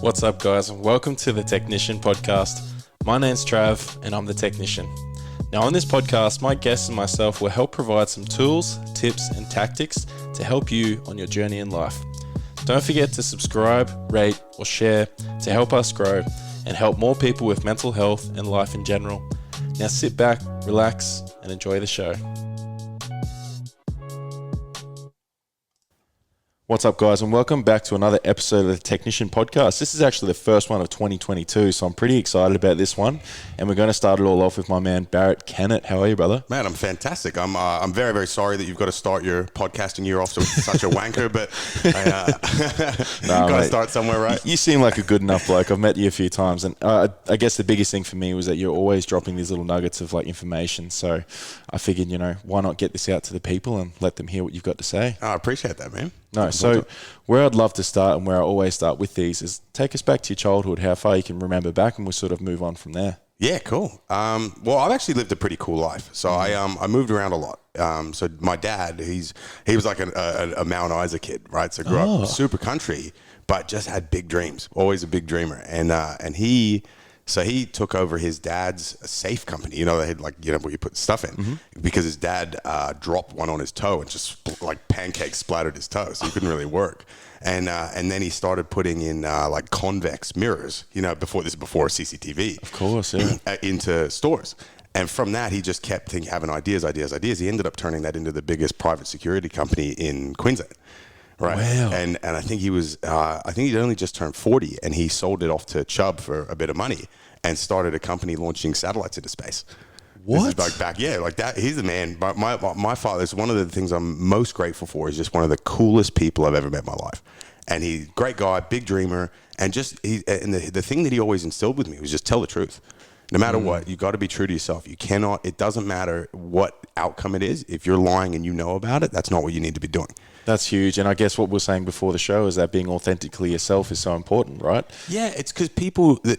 What's up, guys, and welcome to the Technician Podcast. My name's Trav, and I'm the Technician. Now, on this podcast, my guests and myself will help provide some tools, tips, and tactics to help you on your journey in life. Don't forget to subscribe, rate, or share to help us grow and help more people with mental health and life in general. Now sit back, relax, and enjoy the show. What's up, guys, and welcome back to another episode of the Technician Podcast. This is actually the first one of 2022, so I'm pretty excited about this one. And we're going to start it all off with my man, Barratt. Kennett, how are you, brother? Man, I'm fantastic. I'm very, very sorry that you've got to start your podcasting year off to such a wanker, but you've got to start somewhere, right? You seem like a good enough bloke. I've met you a few times, and I guess the biggest thing for me was that you're always dropping these little nuggets of like information. So I figured, why not get this out to the people and let them hear what you've got to say? I appreciate that, man. No, so where I'd love to start and where I always start with these is take us back to your childhood, how far you can remember back, and we'll sort of move on from there. Yeah, cool. Well, I've actually lived a pretty cool life. So I moved around a lot. So my dad, he was like a Mount Isa kid, right? So grew up super country, but just had big dreams. Always a big dreamer, and he took over his dad's safe company. They had where you put stuff in, because his dad dropped one on his toe and just like pancakes splattered his toe, so he couldn't really work. And then he started putting in like convex mirrors, before CCTV, of course, yeah, into stores. And from that, he just kept having ideas. He ended up turning that into the biggest private security company in Queensland. Right. Wow. And I think he'd only just turned 40, and he sold it off to Chubb for a bit of money and started a company launching satellites into space. What? This is like that. He's the man. My father is one of the things I'm most grateful for. He's just one of the coolest people I've ever met in my life. And he's a great guy, big dreamer. And the thing that he always instilled with me was just tell the truth. No matter what, you got to be true to yourself. It doesn't matter what outcome it is. If you're lying and you know about it, that's not what you need to be doing. That's huge. And I guess what we were saying before the show is that being authentically yourself is so important, right? Yeah, it's because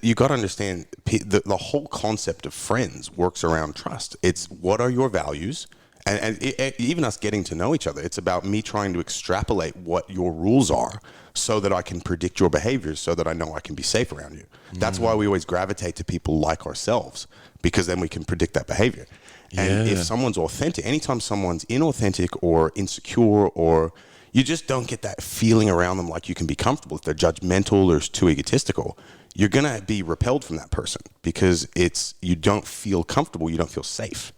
you got to understand, the whole concept of friends works around trust. It's what are your values? And even us getting to know each other, it's about me trying to extrapolate what your rules are so that I can predict your behaviors, so that I know I can be safe around you. That's why we always gravitate to people like ourselves, because then we can predict that behavior. And if someone's authentic, anytime someone's inauthentic or insecure, or you just don't get that feeling around them like you can be comfortable, if they're judgmental or too egotistical, you're going to be repelled from that person, because you don't feel comfortable, you don't feel safe.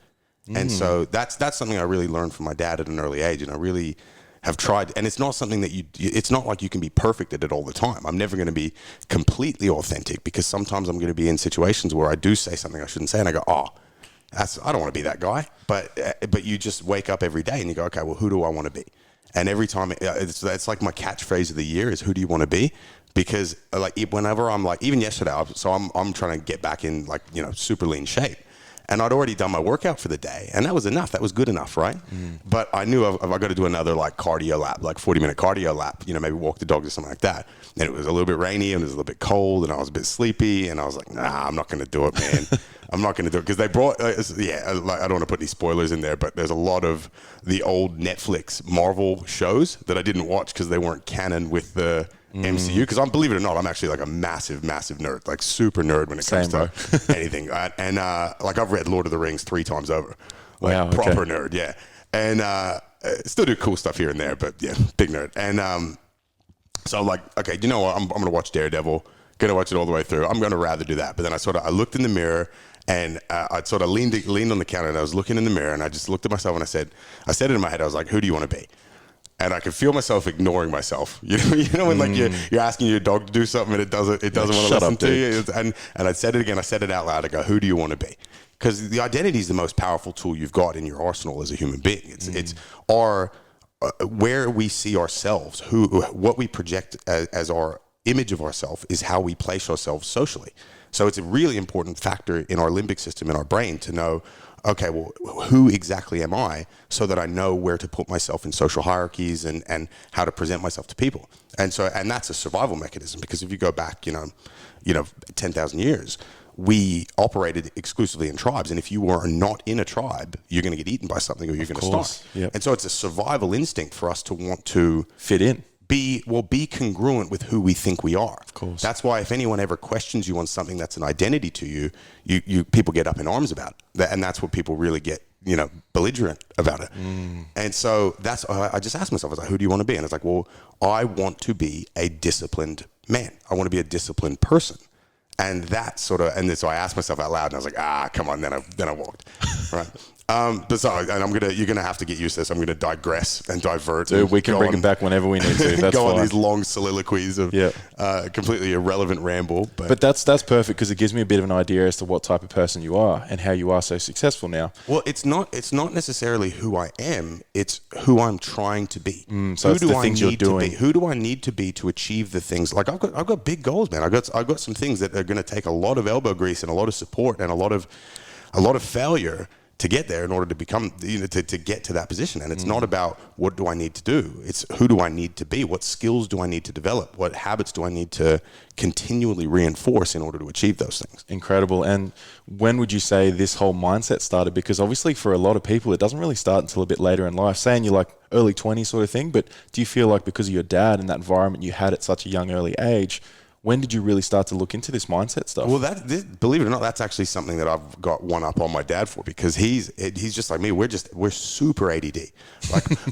And so that's something I really learned from my dad at an early age, and I really have tried. And it's not something that it's not like you can be perfect at it all the time. I'm never going to be completely authentic, because sometimes I'm going to be in situations where I do say something I shouldn't say, and I go, I don't want to be that guy. But you just wake up every day and you go, okay, well, who do I want to be? And every time it's like my catchphrase of the year is, who do you want to be? Because whenever I'm even yesterday, I'm trying to get back in super lean shape. And I'd already done my workout for the day, and that was enough. That was good enough, right? But I knew I've got to do another cardio lap, 40-minute cardio lap, maybe walk the dogs or something like that. And it was a little bit rainy, and it was a little bit cold, and I was a bit sleepy, and I was like, nah, I'm not going to do it, man. I'm not going to do it, because they brought, I don't want to put any spoilers in there, but there's a lot of the old Netflix Marvel shows that I didn't watch because they weren't canon with the MCU, because believe it or not, I'm actually a massive nerd, super nerd when it comes to anything. And I've read Lord of the Rings 3 times over. Proper nerd, yeah. And still do cool stuff here and there, but yeah, big nerd. And so I'm like, okay, you know what? I'm going to watch Daredevil. Going to watch it all the way through. I'm going to rather do that. But then I looked in the mirror, and I sort of leaned on the counter, and I was looking in the mirror, and I just looked at myself, and I said it in my head. I was like, who do you want to be? And I could feel myself ignoring myself. When you're asking your dog to do something and it doesn't want to listen to you. And I said it again. I said it out loud. I go, who do you want to be? Because the identity is the most powerful tool you've got in your arsenal as a human being. It's our where we see ourselves, what we project as our image of ourselves is how we place ourselves socially. So it's a really important factor in our limbic system, in our brain, to know, okay, well, who exactly am I, so that I know where to put myself in social hierarchies and how to present myself to people. And that's a survival mechanism, because if you go back, 10,000 years, we operated exclusively in tribes. And if you were not in a tribe, you're going to get eaten by something, or you're going to starve. Yep. And so it's a survival instinct for us to want to fit in, be congruent with who we think we are. Of course. That's why if anyone ever questions you on something that's an identity to you, you people get up in arms about it. And that's what people really get, belligerent about it. And so I just asked myself, I was like, who do you want to be? And it's like, well, I want to be a disciplined man. I want to be a disciplined person. And that so I asked myself out loud, and I was like, come on. Then I walked, right? But sorry, and you're gonna have to get used to this. I'm gonna digress and divert. Dude, we can bring it back whenever we need to. That's go fine. on these long soliloquies of completely irrelevant ramble. But that's perfect, because it gives me a bit of an idea as to what type of person you are and how you are so successful now. Well, it's not necessarily who I am. It's who I'm trying to be. So who it's the things you're doing. Who do I need to be to achieve the things? Like I've got big goals, man. I've got some things that are going to take a lot of elbow grease and a lot of support and a lot of failure to get there in order to become, to get to that position. And it's not about what do I need to do. It's who do I need to be? What skills do I need to develop? What habits do I need to continually reinforce in order to achieve those things? Incredible. And when would you say this whole mindset started? Because obviously for a lot of people, it doesn't really start until a bit later in life, saying you're like early 20s sort of thing. But do you feel like because of your dad and that environment you had at such a young early age, when did you really start to look into this mindset stuff? Well, believe it or not, that's actually something that I've got one up on my dad for, because he's just like me. We're super ADD.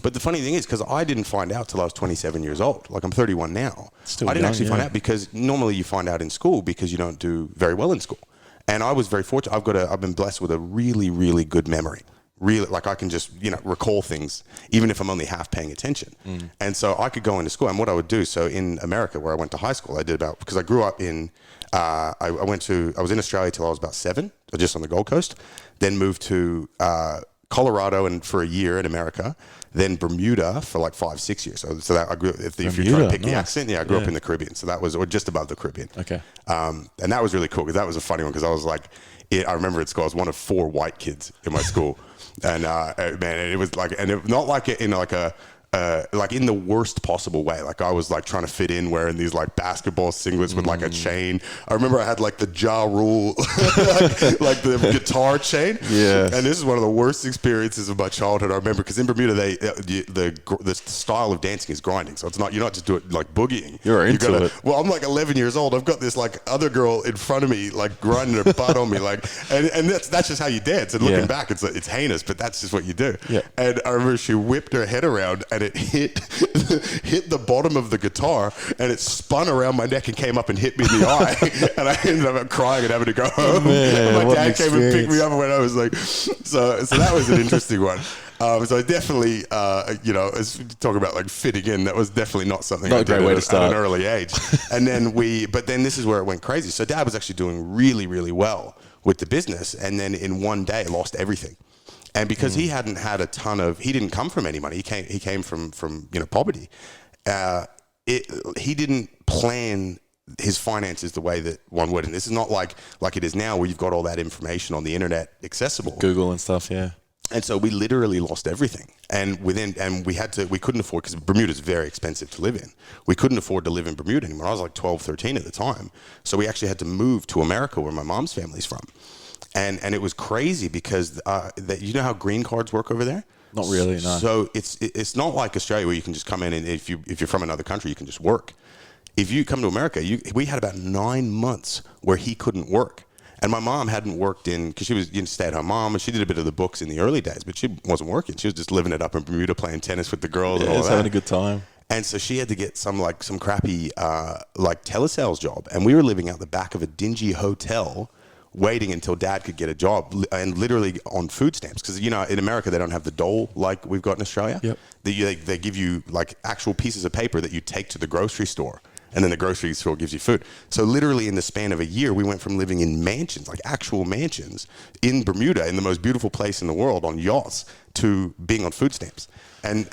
But the funny thing is, because I didn't find out till I was 27 years old. Like I'm 31 now. I didn't actually find out, because normally you find out in school because you don't do very well in school. And I was very fortunate. I've been blessed with a really, really good memory. Really, like I can just, recall things, even if I'm only half paying attention. And so I could go into school, and what I would do, so in America, where I went to high school, because I grew up in, I was in Australia till I was about 7, just on the Gold Coast, then moved to Colorado and for a year in America, then Bermuda for like 5-6 years. So that I grew up, if you're trying to pick the accent, I grew up in the Caribbean. So that was, or just above the Caribbean. Okay. And that was really cool, because that was a funny one, because I was like, I remember at school, I was one of 4 white kids in my school. And man, it was like, and not like in like a like in the worst possible way. Like I was like trying to fit in wearing these like basketball singlets with like a chain. I remember I had like the Ja Rule, like the guitar chain. Yeah. And this is one of the worst experiences of my childhood. I remember, because in Bermuda, the style of dancing is grinding. So it's not, you're not just doing like boogieing. You're into it. Well, I'm like 11 years old. I've got this like other girl in front of me, like grinding her butt on me. Like, and that's just how you dance. And looking back, it's heinous, but that's just what you do. Yeah. And I remember she whipped her head around, and it hit the bottom of the guitar, and it spun around my neck and came up and hit me in the eye. And I ended up crying and having to go home. Man, and my dad came and picked me up, and when I was like, so that was an interesting one. So I definitely, talk about like fitting in. That was definitely not something I did at an early age. And then but then this is where it went crazy. So Dad was actually doing really, really well with the business, and then in one day lost everything. And because he hadn't had he didn't come from any money. He came from poverty. He didn't plan his finances the way that one would. And this is not like it is now, where you've got all that information on the internet accessible. Google and stuff, yeah. And so we literally lost everything. And we couldn't afford, because Bermuda's very expensive to live in. We couldn't afford to live in Bermuda anymore. I was like 12, 13 at the time. So we actually had to move to America, where my mom's family's from. And it was crazy, because you know how green cards work over there? Not really, no. So it's not like Australia, where you can just come in, and if you're from another country, you can just work. If you come to America, we had about 9 months where he couldn't work. And my mom hadn't worked because she was stay-at-home mom, and she did a bit of the books in the early days, but she wasn't working. She was just living it up in Bermuda, playing tennis with the girls and all that. Having a good time. And so she had to get some crappy telesales job, and we were living out the back of a dingy hotel, waiting until Dad could get a job, and literally on food stamps. Because, in America, they don't have the dole like we've got in Australia. Yep. They give you like actual pieces of paper that you take to the grocery store, and then the grocery store gives you food. So literally in the span of a year, we went from living in mansions, like actual mansions, in Bermuda, in the most beautiful place in the world, on yachts, to being on food stamps. And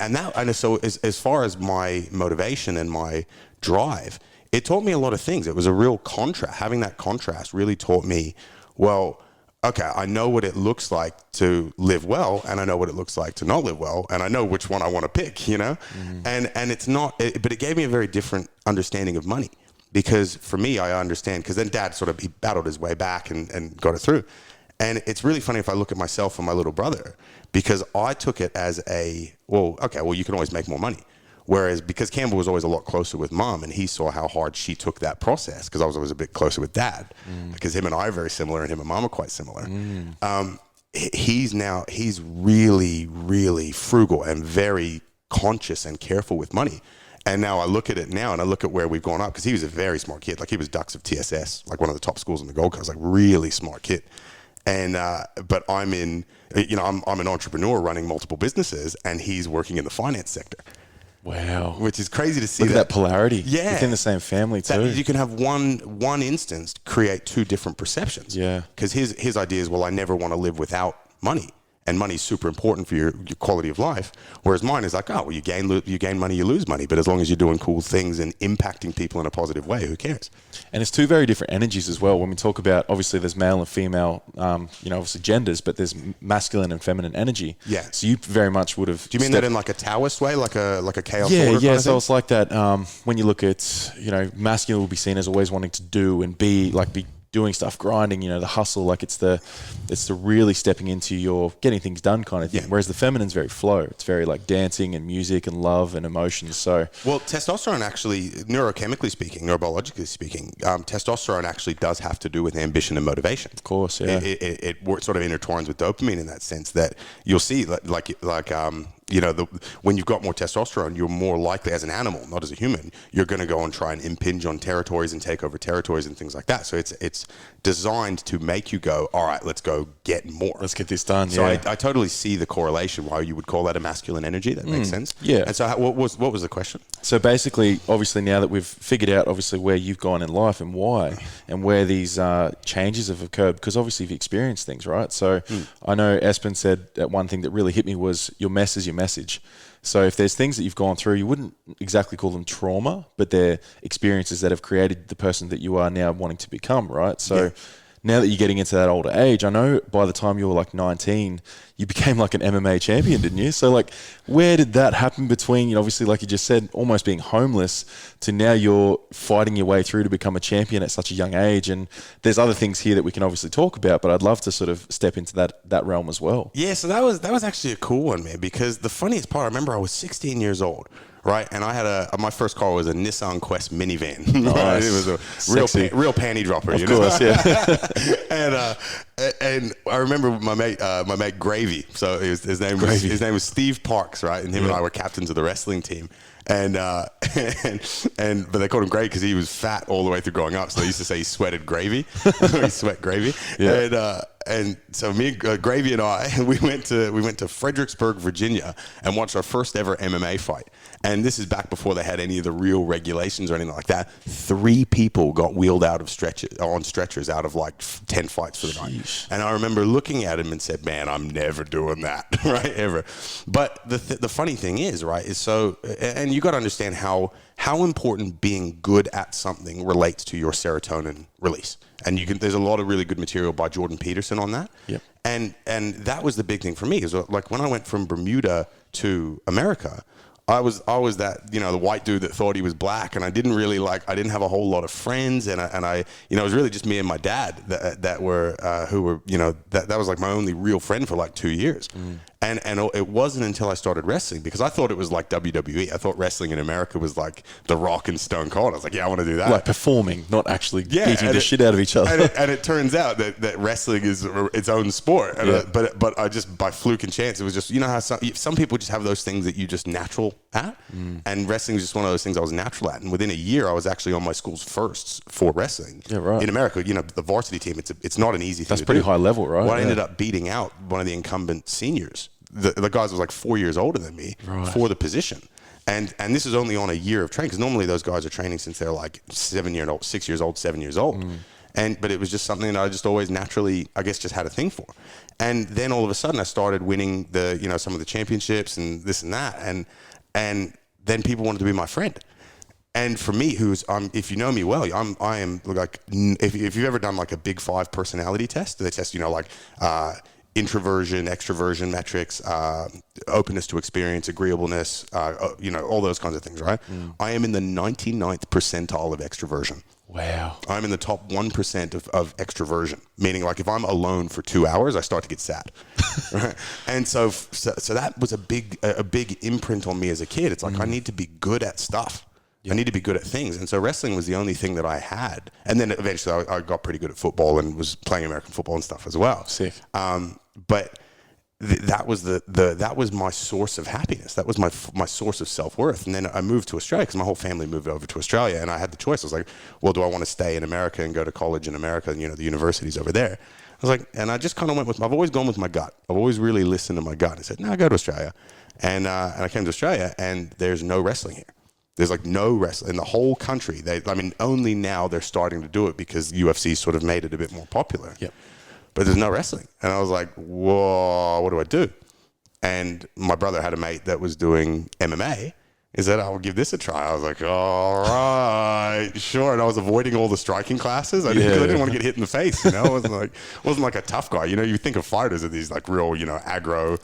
so as far as my motivation and my drive, it taught me a lot of things. It was a real contrast. Having that contrast really taught me, well, okay, I know what it looks like to live well, and I know what it looks like to not live well, and I know which one I want to pick, Mm-hmm. And it's not, but it gave me a very different understanding of money, because for me, I understand, because then Dad he battled his way back and got it through. And it's really funny if I look at myself and my little brother, because I took it as you can always make more money. Whereas because Campbell was always a lot closer with mom, and he saw how hard she took that process, because I was always a bit closer with dad, because him and I are very similar, and him and mom are quite similar. He's really, really frugal and very conscious and careful with money. And now I look at it now, and I look at where we've gone up, because he was a very smart kid. Like, he was Ducks of TSS, like one of the top schools in the Gold Coast, like really smart kid. And but I'm an entrepreneur running multiple businesses, and he's working in the finance sector. Wow. Which is crazy to see. Look at that polarity. Yeah. Within the same family too. You can have one instance create two different perceptions. Yeah. Because his idea is, well, I never want to live without money. And money's super important for your quality of life. Whereas mine is like, oh, well, you gain money, you lose money. But as long as you're doing cool things and impacting people in a positive way, who cares? And it's two very different energies as well. When we talk about, obviously, there's male and female, obviously genders, but there's masculine and feminine energy. Yeah. So you very much would have. Do you mean that in like a Taoist way, like a chaos Yeah, order yeah. kind of So thing? it's like that. When you look at, masculine will be seen as always wanting to do and be doing stuff, grinding, the hustle, like it's the really stepping into your getting things done kind of thing. Yeah. Whereas the feminine's very flow. It's very like dancing and music and love and emotions. So testosterone actually, neurobiologically speaking, testosterone actually does have to do with ambition and motivation. Of course, yeah. It sort of intertwines with dopamine in that sense, that you'll see when you've got more testosterone, you're more likely, as an animal, not as a human, you're going to go and try and impinge on territories and take over territories and things like that. So it's designed to make you go, all right, let's go get more. Let's get this done. So yeah. I totally see the correlation why you would call that a masculine energy. That makes sense. Yeah. And so what was the question? So basically, obviously, now that we've figured out, obviously, where you've gone in life and why, and where these changes have occurred, because obviously you've experienced things, right? So I know Espen said that one thing that really hit me was your mess is your message. So if there's things that you've gone through, you wouldn't exactly call them trauma, but they're experiences that have created the person that you are now wanting to become, right? So now that you're getting into that older age, I know by the time you were like 19, you became like an MMA champion, didn't you? So like, where did that happen between, obviously, like you just said, almost being homeless to now you're fighting your way through to become a champion at such a young age? And there's other things here that we can obviously talk about, but I'd love to sort of step into that realm as well. Yeah, so that was actually a cool one, man, because the funniest part, I remember I was 16 years old. Right, and I had my first car was a Nissan Quest minivan. Nice. Right? It was a real panty dropper. Of course, yeah. and I remember my mate Gravy. So his name was Steve Parks, right? And him and I were captains of the wrestling team. But they called him Gravy because he was fat all the way through growing up. So they used to say he sweated gravy. He sweat gravy. Yeah. And so me, Gravy, and I, we went to Fredericksburg, Virginia, and watched our first ever MMA fight. And this is back before they had any of the real regulations or anything like that. 3 people got wheeled out of stretchers out of like 10 fights for the night. And I remember looking at him and said, "Man, I'm never doing that, right, ever." But the funny thing is, right, is so, and you got to understand how important being good at something relates to your serotonin release. And there's a lot of really good material by Jordan Peterson on that. Yep. And that was the big thing for me, is like when I went from Bermuda to America, I was that, the white dude that thought he was black, and I didn't have a whole lot of friends, and I it was really just me and my dad that was like my only real friend for like 2 years. And it wasn't until I started wrestling, because I thought it was like WWE. I thought wrestling in America was like The Rock and Stone Cold. I was like, yeah, I want to do that. Like performing, not actually beating the shit out of each other. And it turns out that wrestling is its own sport. But I just, by fluke and chance, it was just, how some people just have those things that you just natural at. And wrestling was just one of those things I was natural at. And within a year, I was actually on my school's firsts for wrestling. Yeah, right. In America, the varsity team, it's not an easy thing to do. That's pretty high level, right? Well, I ended up beating out one of the incumbent seniors. The guys was like 4 years older than me for the position. And this is only on a year of training, because normally those guys are training since they're like 7 years old. But it was just something that I just always naturally, I guess, just had a thing for. And then all of a sudden I started winning some of the championships and this and that. And then people wanted to be my friend. And for me, if you know me well, I am like, if you've ever done like a Big 5 personality test, they test, introversion, extroversion metrics, openness to experience, agreeableness, all those kinds of things, right? I am in the 99th percentile of extroversion. Wow. I'm in the top 1% of extroversion, meaning like if I'm alone for 2 hours, I start to get sad. Right? And so that was a big imprint on me as a kid. It's like, I need to be good at stuff. I need to be good at things. And so wrestling was the only thing that I had. And then eventually I got pretty good at football and was playing American football and stuff as well. Sick. But that was that was my source of happiness. That was my source of self-worth. And then I moved to Australia because my whole family moved over to Australia, and I had the choice. I was like, well, do I want to stay in America and go to college in America? And, the university's over there. I was like, and I just kind of I've always gone with my gut. I've always really listened to my gut. I said, no, go to Australia. And I came to Australia, and there's no wrestling here. There's like no wrestling in the whole country. Only now they're starting to do it because UFC sort of made it a bit more popular. Yep. But there's no wrestling. And I was like, whoa, what do I do? And my brother had a mate that was doing MMA. He said, I'll give this a try. I was like, all right, sure. And I was avoiding all the striking classes. I didn't want to get hit in the face. I wasn't like a tough guy. You think of fighters as these like real, aggro,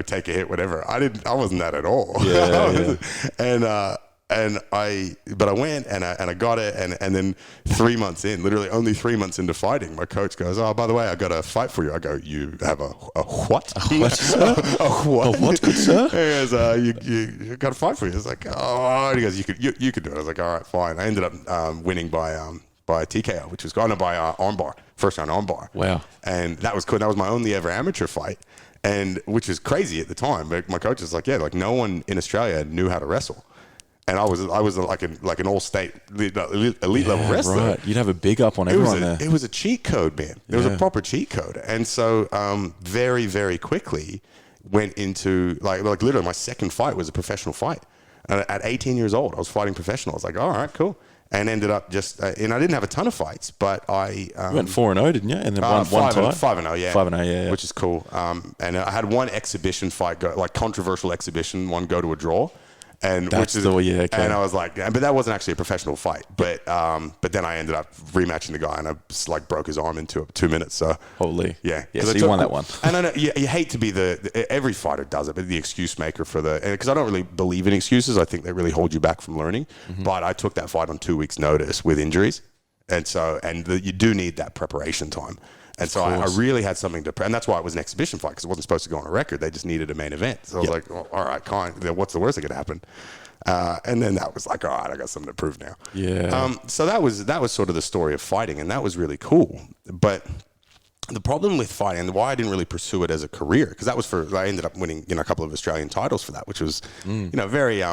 take a hit, whatever. I wasn't that at all. Yeah. But I went and I got it, and then 3 months in, literally only 3 months into fighting, my coach goes, oh, by the way, I got a fight for you. I go, you have a what? A what, sir? A what? A what, good sir? He goes, you got a fight for you. I was like, oh, and he goes, you could do it. I was like, all right, fine. I ended up winning by TKO, which was by armbar, first round armbar. Wow. And that was cool. That was my only ever amateur fight, and which was crazy at the time. But my coach was like, yeah, like no one in Australia knew how to wrestle. And I was like an all-state elite level wrestler. Right. You'd have a big up on everyone there. It was a cheat code, man. It was a proper cheat code. And so very, very quickly went into like literally my second fight was a professional fight. At 18 years old, I was fighting professional. I was like, all right, cool. And ended up and I didn't have a ton of fights, but I... you went 4-0, didn't you? And then one tie? 5-0, yeah. 5-0, yeah. Which is cool. And I had one exhibition fight, controversial exhibition, one go to a draw. And okay. And I was like, but that wasn't actually a professional fight. But then I ended up rematching the guy, and I just like broke his arm in 2 minutes. So holy, yeah. So you won that one. And I know you hate to be every fighter does it, but the excuse maker because I don't really believe in excuses. I think they really hold you back from learning. Mm-hmm. But I took that fight on 2 weeks' notice with injuries, and so you do need that preparation time. And so I really had something and that's why it was an exhibition fight, because it wasn't supposed to go on a record. They just needed a main event. So I was like, well, all right, what's the worst that could happen? And then that was like, all right, I got something to prove now. Yeah. So that was sort of the story of fighting, and that was really cool. But the problem with fighting, and why I didn't really pursue it as a career, because I ended up winning a couple of Australian titles for that, which was very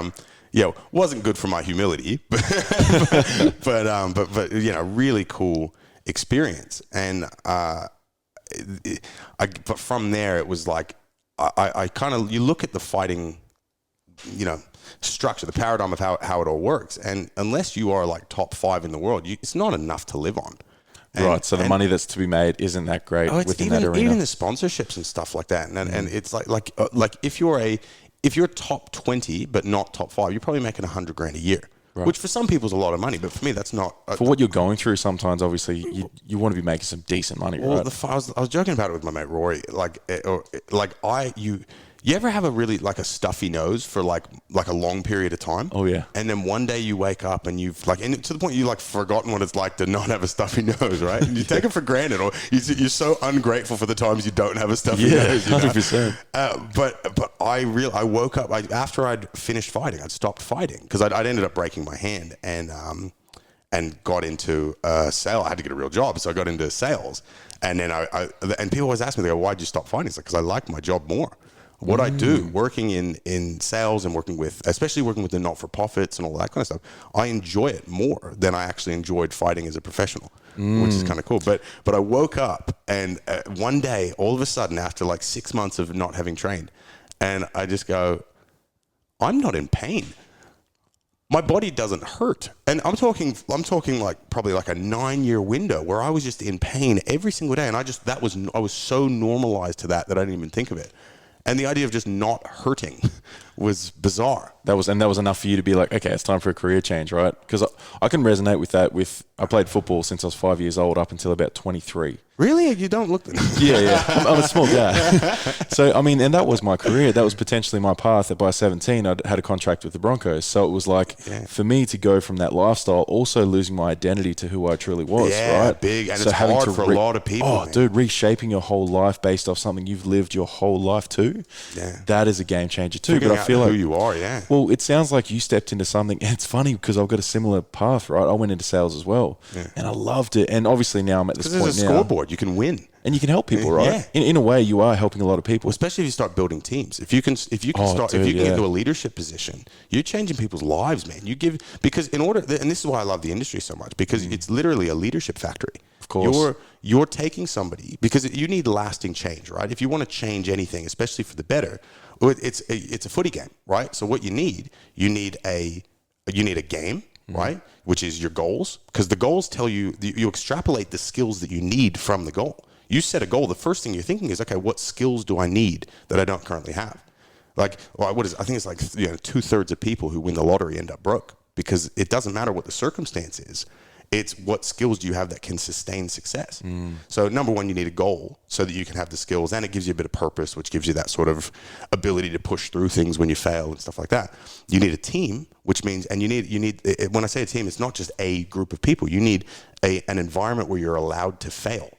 wasn't good for my humility, but really cool experience. And but from there it was like I kind of, you look at the fighting structure, the paradigm of how it all works, and unless you are like top 5 in the world, it's not enough to live on. Right, so the money that's to be made isn't that great within that arena. Even the sponsorships and stuff like that, and it's like if you're top 20 but not top 5, you're probably making $100,000 a year. Right. Which for some people is a lot of money, but for me, that's not. For what you're going through, sometimes obviously you want to be making some decent money, right? I was joking about it with my mate Rory. You ever have a really like a stuffy nose for like a long period of time? Oh yeah. And then one day you wake up and you've and to the point you've forgotten what it's like to not have a stuffy nose, right? And you take it for granted, or you're so ungrateful for the times you don't have a stuffy nose. 100%. But I woke up after I'd finished fighting. I'd stopped fighting because I'd ended up breaking my hand and got into sales. I had to get a real job, so I got into sales. And then and people always ask me, they go, "Why'd you stop fighting?" It's like, because I like my job more. What I do, working in sales and especially working with the not-for-profits and all that kind of stuff, I enjoy it more than I actually enjoyed fighting as a professional, which is kind of cool. But I woke up and one day, all of a sudden, after like 6 months of not having trained, and I just go, I'm not in pain. My body doesn't hurt. And I'm talking like probably like a 9-year window where I was just in pain every single day. And I was so normalized to that I didn't even think of it. And the idea of just not hurting was bizarre. That was enough for you to be like, okay, it's time for a career change, right? Because I can resonate with that. I played football since I was 5 years old up until about 23. Really? You don't look... Yeah. I'm a small guy. So, I mean, and that was my career. That was potentially my path. That by 17, I had a contract with the Broncos. So it was like, for me to go from that lifestyle, also losing my identity to who I truly was, right? Big. And so it's hard for a lot of people. Oh, dude, reshaping your whole life based off something you've lived your whole life too. Yeah. That is a game changer too. Figuring but I feel like... who you are, yeah. Well, it sounds like you stepped into something, and it's funny because I've got a similar path, right? I went into sales as well, and I loved it. And obviously now I'm at this point now. Because there's a scoreboard, you can win. And you can help people, right? Yeah. In a way, you are helping a lot of people. Well, especially if you start building teams. If you can get into a leadership position, you're changing people's lives, man. Because in order, and this is why I love the industry so much, because it's literally a leadership factory. Of course. You're taking somebody, because you need lasting change, right? If you want to change anything, especially for the better, it's a footy game, right? So what you need a game, right? Which is your goals, because the goals tell you extrapolate the skills that you need from the goal. You set a goal, the first thing you're thinking is, okay, what skills do I need that I don't currently have? Like, I think it's like 2/3 of people who win the lottery end up broke, because it doesn't matter what the circumstance is. It's what skills do you have that can sustain success. So number one, you need a goal so that you can have the skills, and it gives you a bit of purpose, which gives you that sort of ability to push through things when you fail and stuff like that. You need a team, which means, and you need when I say a team, it's not just a group of people. You need an environment where you're allowed to fail.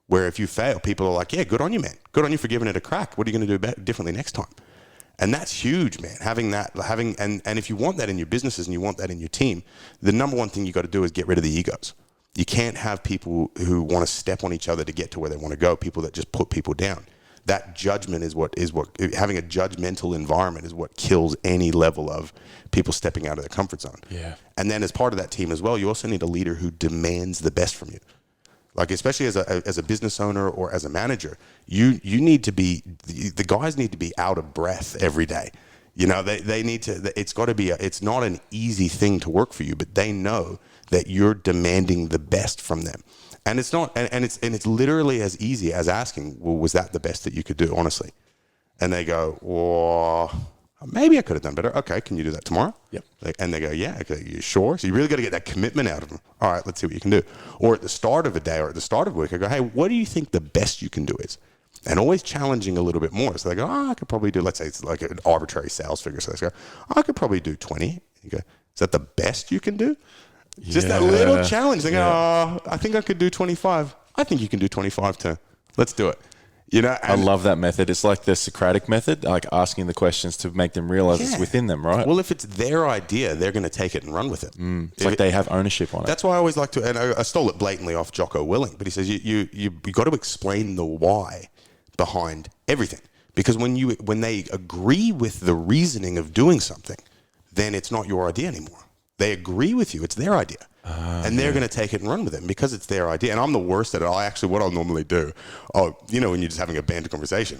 Where if you fail, people are like, yeah, good on you, man. Good on you for giving it a crack. What are you going to do differently next time? And that's huge, man. And if you want that in your businesses and you want that in your team, the number one thing you got to do is get rid of the egos. You can't have people who want to step on each other to get to where they want to go, people that just put people down. That judgment is what having a judgmental environment is what kills any level of people stepping out of their comfort zone. Yeah. And then as part of that team as well, you also need a leader who demands the best from you. Like, especially as a business owner or as a manager, you need to be, the guys need to be out of breath every day. They need to, it's got to be, it's not an easy thing to work for you, but they know that you're demanding the best from them. And it's not, and it's literally as easy as asking, well, was that the best that you could do, honestly? And they go, well, maybe I could have done better. Okay, can you do that tomorrow? Yep. And they go, yeah, okay, you sure? So you really got to get that commitment out of them. All right, let's see what you can do. Or at the start of a day or at the start of a week, I go, hey, what do you think the best you can do is? And always challenging a little bit more. So they go, I could probably do, let's say it's like an arbitrary sales figure. So they go, I could probably do 20. You go, is that the best you can do? Just that little challenge. They go, I think I could do 25. I think you can do 25 too. Let's do it. I love that method. It's like the Socratic method, like asking the questions to make them realize it's within them, right? Well, if it's their idea, they're going to take it and run with it. It's like they have ownership on it. That's why I always like to, and I stole it blatantly off Jocko Willing, but he says you got to explain the why behind everything. Because when they agree with the reasoning of doing something, then it's not your idea anymore. They agree with you. It's their idea. And they're going to take it and run with it because it's their idea. And I'm the worst at it. What I'll normally do, when you're just having a banter conversation,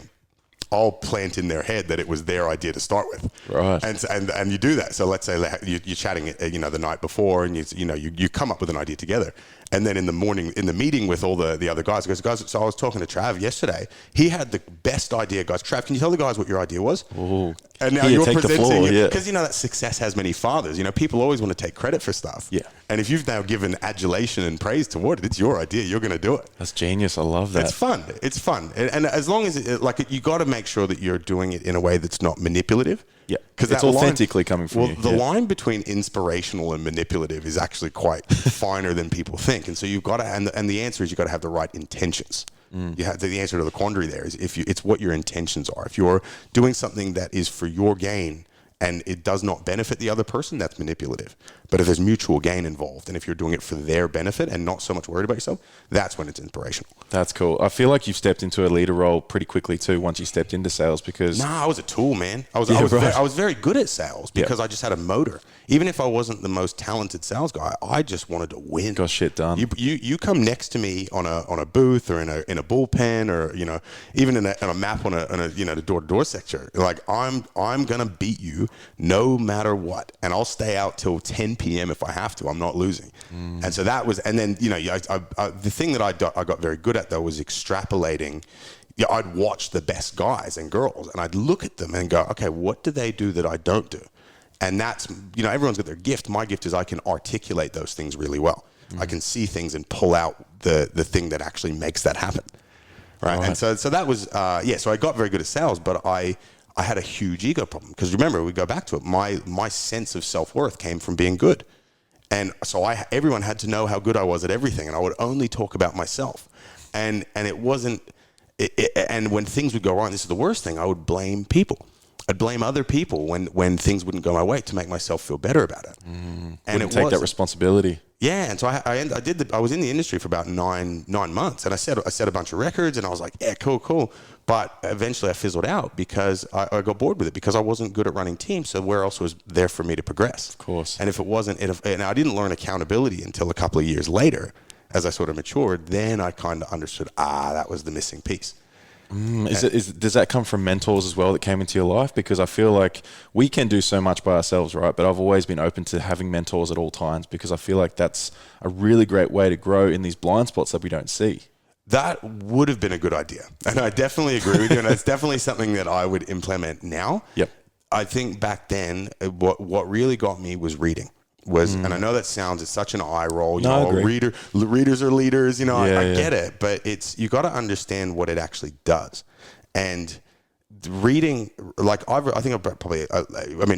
I'll plant in their head that it was their idea to start with. Right. And you do that. So let's say you're chatting, the night before, and you come up with an idea together. And then in the morning, in the meeting with all the other guys, so I was talking to Trav yesterday. He had the best idea, guys. Trav, can you tell the guys what your idea was? Ooh. And now you're presenting it. Because that success has many fathers. People always want to take credit for stuff. Yeah. And if you've now given adulation and praise toward it, it's your idea. You're going to do it. That's genius. I love that. It's fun. And as long as you got to make sure that you're doing it in a way that's not manipulative. Yeah, because it's authentically coming from you. Well, the line between inspirational and manipulative is actually quite finer than people think. And so you've got to, and the answer is you've got to have the right intentions. You have the answer to the quandary there is it's what your intentions are. If you're doing something that is for your gain and it does not benefit the other person, that's manipulative. But if there's mutual gain involved, and if you're doing it for their benefit and not so much worried about yourself, that's when it's inspirational. That's cool. I feel like you've stepped into a leader role pretty quickly too once you stepped into sales because... Nah, I was a tool, man. I was very good at sales because I just had a motor. Even if I wasn't the most talented sales guy, I just wanted to win. Got shit done. You come next to me on a booth or in a bullpen or even in a map on a the door-to-door sector. Like I'm gonna beat you no matter what, and I'll stay out till 10 p.m. if I have to. I'm not losing. And so that was, and then the thing that I got very good at though was extrapolating I'd watch the best guys and girls, and I'd look at them and go, okay, what do they do that I don't do? And that's, everyone's got their gift. My gift is I can articulate those things really well. I can see things and pull out the thing that actually makes that happen. Right. And so that was, so I got very good at sales, but I had a huge ego problem. Because remember, we go back to it, my sense of self-worth came from being good. And so everyone had to know how good I was at everything, and I would only talk about myself. And it wasn't, and when things would go wrong, this is the worst thing, I would blame people. I'd blame other people when things wouldn't go my way to make myself feel better about it. And take that responsibility. Yeah, and so I was in the industry for about nine months, and I set a bunch of records, and I was like, yeah, cool. But eventually I fizzled out because I got bored with it because I wasn't good at running teams. So where else was there for me to progress? Of course. And if it wasn't, and I didn't learn accountability until a couple of years later, as I sort of matured, then I kind of understood, that was the missing piece. Does that come from mentors as well that came into your life? Because I feel like we can do so much by ourselves, right? But I've always been open to having mentors at all times because I feel like that's a really great way to grow in these blind spots that we don't see. That would have been a good idea. And I definitely agree with you. And it's definitely something that I would implement now. Yep. I think back then, what really got me was reading. And I know that it's such an eye roll. Readers are leaders. I get it, but you got to understand what it actually does. And reading,